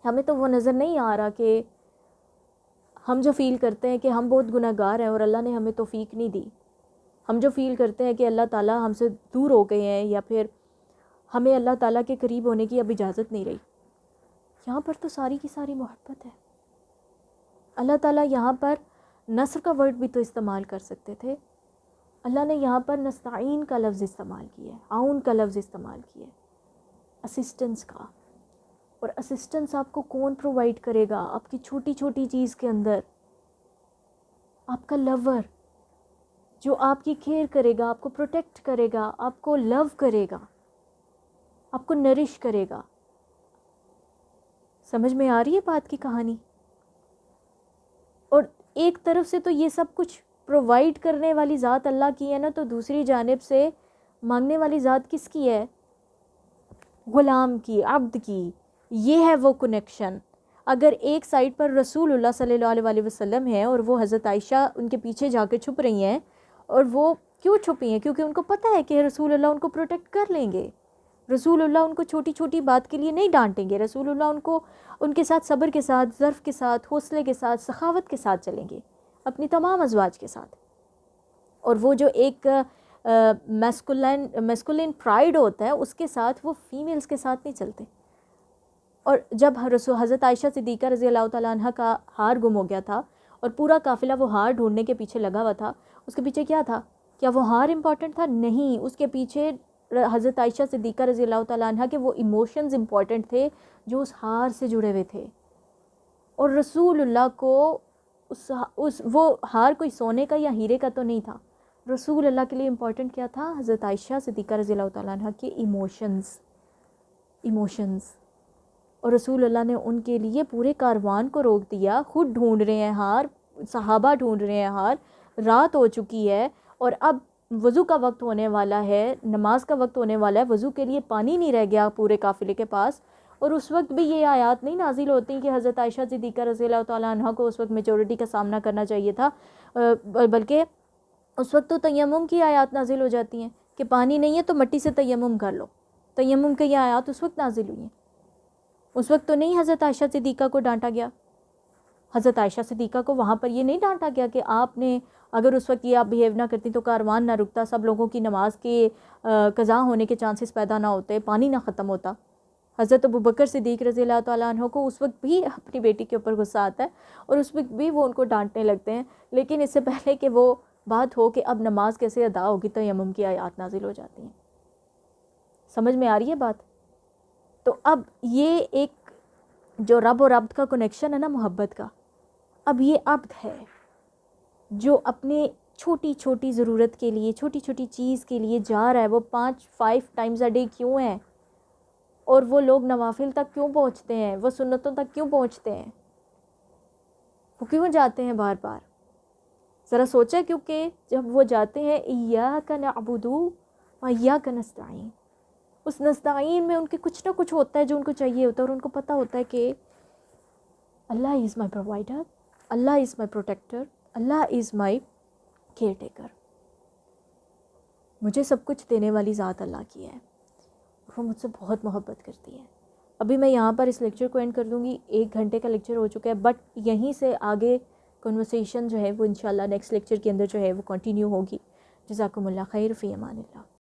S1: ہمیں تو وہ نظر نہیں آ رہا کہ ہم جو فیل کرتے ہیں کہ ہم بہت گناہ گار ہیں اور اللہ نے ہمیں توفیق نہیں دی. ہم جو فیل کرتے ہیں کہ اللہ تعالیٰ ہم سے دور ہو گئے ہیں، یا پھر ہمیں اللہ تعالیٰ کے قریب ہونے کی اب اجازت نہیں رہی. یہاں پر تو ساری کی ساری محبت ہے. اللہ تعالیٰ یہاں پر نصر کا ورڈ بھی تو استعمال کر سکتے تھے. اللہ نے یہاں پر نستعین کا لفظ استعمال کیا ہے، عون کا لفظ استعمال کیا ہے، اسسٹنس کا. اور اسسٹنس آپ کو کون پرووائڈ کرے گا؟ آپ کی چھوٹی چھوٹی چیز کے اندر آپ کا لور، جو آپ کی کیئر کرے گا، آپ کو پروٹیکٹ کرے گا، آپ کو لو کرے گا، آپ کو نرش کرے گا. سمجھ میں آ رہی ہے بات کی کہانی؟ اور ایک طرف سے تو یہ سب کچھ پرووائڈ کرنے والی ذات اللہ کی ہے نا، تو دوسری جانب سے مانگنے والی ذات کس کی ہے؟ غلام کی، عبد کی. یہ ہے وہ کنیکشن. اگر ایک سائڈ پر رسول اللہ صلی اللہ علیہ وسلم ہے اور وہ حضرت عائشہ ان کے پیچھے جا کے چھپ رہی ہیں، اور وہ کیوں چھپی ہیں؟ کیونکہ ان کو پتہ ہے کہ رسول اللہ ان کو پروٹیکٹ کر لیں گے. رسول اللہ ان کو چھوٹی چھوٹی بات کے لیے نہیں ڈانٹیں گے. رسول اللہ ان کو ان کے ساتھ صبر کے ساتھ، ظرف کے ساتھ، حوصلے کے ساتھ، سخاوت کے ساتھ چلیں گے، اپنی تمام ازواج کے ساتھ. اور وہ جو ایک میسکولین پرائیڈ ہوتا ہے، اس کے ساتھ وہ فیمیلز کے ساتھ نہیں چلتے. اور جب حضرت عائشہ صدیقہ رضی اللہ تعالیٰ عنہ کا ہار گم ہو گیا تھا اور پورا قافلہ وہ ہار ڈھونڈنے کے پیچھے لگا ہوا تھا، اس کے پیچھے کیا تھا؟ کیا وہ ہار امپورٹنٹ تھا؟ نہیں. اس کے پیچھے حضرت عائشہ صدیقہ رضی اللہ تعالیٰ عنہ کے وہ ایموشنز امپورٹنٹ تھے جو اس ہار سے جڑے ہوئے تھے. اور رسول اللہ کو وہ ہار کوئی سونے کا یا ہیرے کا تو نہیں تھا. رسول اللہ کے لیے امپورٹنٹ کیا تھا؟ حضرت عائشہ صدیقہ رضی اللہ تعالیٰ عنہ کے ایموشنز. اور رسول اللہ نے ان کے لیے پورے کاروان کو روک دیا. خود ڈھونڈ رہے ہیں ہار، صحابہ ڈھونڈ رہے ہیں ہار، رات ہو چکی ہے اور اب وضو کا وقت ہونے والا ہے، نماز کا وقت ہونے والا ہے، وضو کے لیے پانی نہیں رہ گیا پورے قافلے کے پاس. اور اس وقت بھی یہ آیات نہیں نازل ہوتی کہ حضرت عائشہ صدیقہ رضی اللہ تعالیٰ عنہ کو اس وقت میجورٹی کا سامنا کرنا چاہیے تھا، بلکہ اس وقت تو تیمم کی آیات نازل ہو جاتی ہیں کہ پانی نہیں ہے تو مٹی سے تیمم کر لو. تیمم کی یہ آیات اس وقت نازل ہوئی ہیں. اس وقت تو نہیں حضرت عائشہ صدیقہ کو ڈانٹا گیا. حضرت عائشہ صدیقہ کو وہاں پر یہ نہیں ڈانٹا گیا کہ آپ نے اگر اس وقت یہ آپ بیہیو نہ کرتی تو کاروان نہ رکتا، سب لوگوں کی نماز کے قضا ہونے کے چانسز پیدا نہ ہوتے، پانی نہ ختم ہوتا. حضرت ابوبکر صدیق رضی اللہ تعالیٰ عنہ کو اس وقت بھی اپنی بیٹی کے اوپر غصہ آتا ہے اور اس وقت بھی وہ ان کو ڈانٹنے لگتے ہیں، لیکن اس سے پہلے کہ وہ بات ہو کہ اب نماز کیسے ادا ہوگی تو تیمم کی آیات نازل ہو جاتی ہیں. سمجھ میں آ رہی ہے بات؟ تو اب یہ ایک جو رب اور عبد کا کنیکشن ہے نا محبت کا، اب یہ عبد ہے جو اپنے چھوٹی چھوٹی ضرورت کے لیے، چھوٹی چھوٹی چیز کے لیے جا رہا ہے. وہ 5 ٹائمز اے ڈے کیوں ہے؟ اور وہ لوگ نوافل تک کیوں پہنچتے ہیں؟ وہ سنتوں تک کیوں پہنچتے ہیں؟ وہ کیوں جاتے ہیں بار بار؟ ذرا سوچیں، کیونکہ جب وہ جاتے ہیں ایاک نعبد و ایاک نستعین، اس نستعین میں ان کے کچھ نہ کچھ ہوتا ہے جو ان کو چاہیے ہوتا ہے، اور ان کو پتہ ہوتا ہے کہ اللہ از مائی پرووائڈر، اللہ از مائی پروٹیکٹر، اللہ از مائی کیئر ٹیکر، مجھے سب کچھ دینے والی ذات اللہ کی ہے، وہ مجھ سے بہت محبت کرتی ہے۔ ابھی میں یہاں پر اس لیکچر کو اینڈ کر دوں گی، 1 گھنٹے کا لیکچر ہو چکا ہے، بٹ یہیں سے آگے کنورسیشن جو ہے وہ انشاءاللہ نیکسٹ لیکچر کے اندر جو ہے وہ کنٹینیو ہوگی۔ جزاکم اللہ خیر، فی امان اللہ۔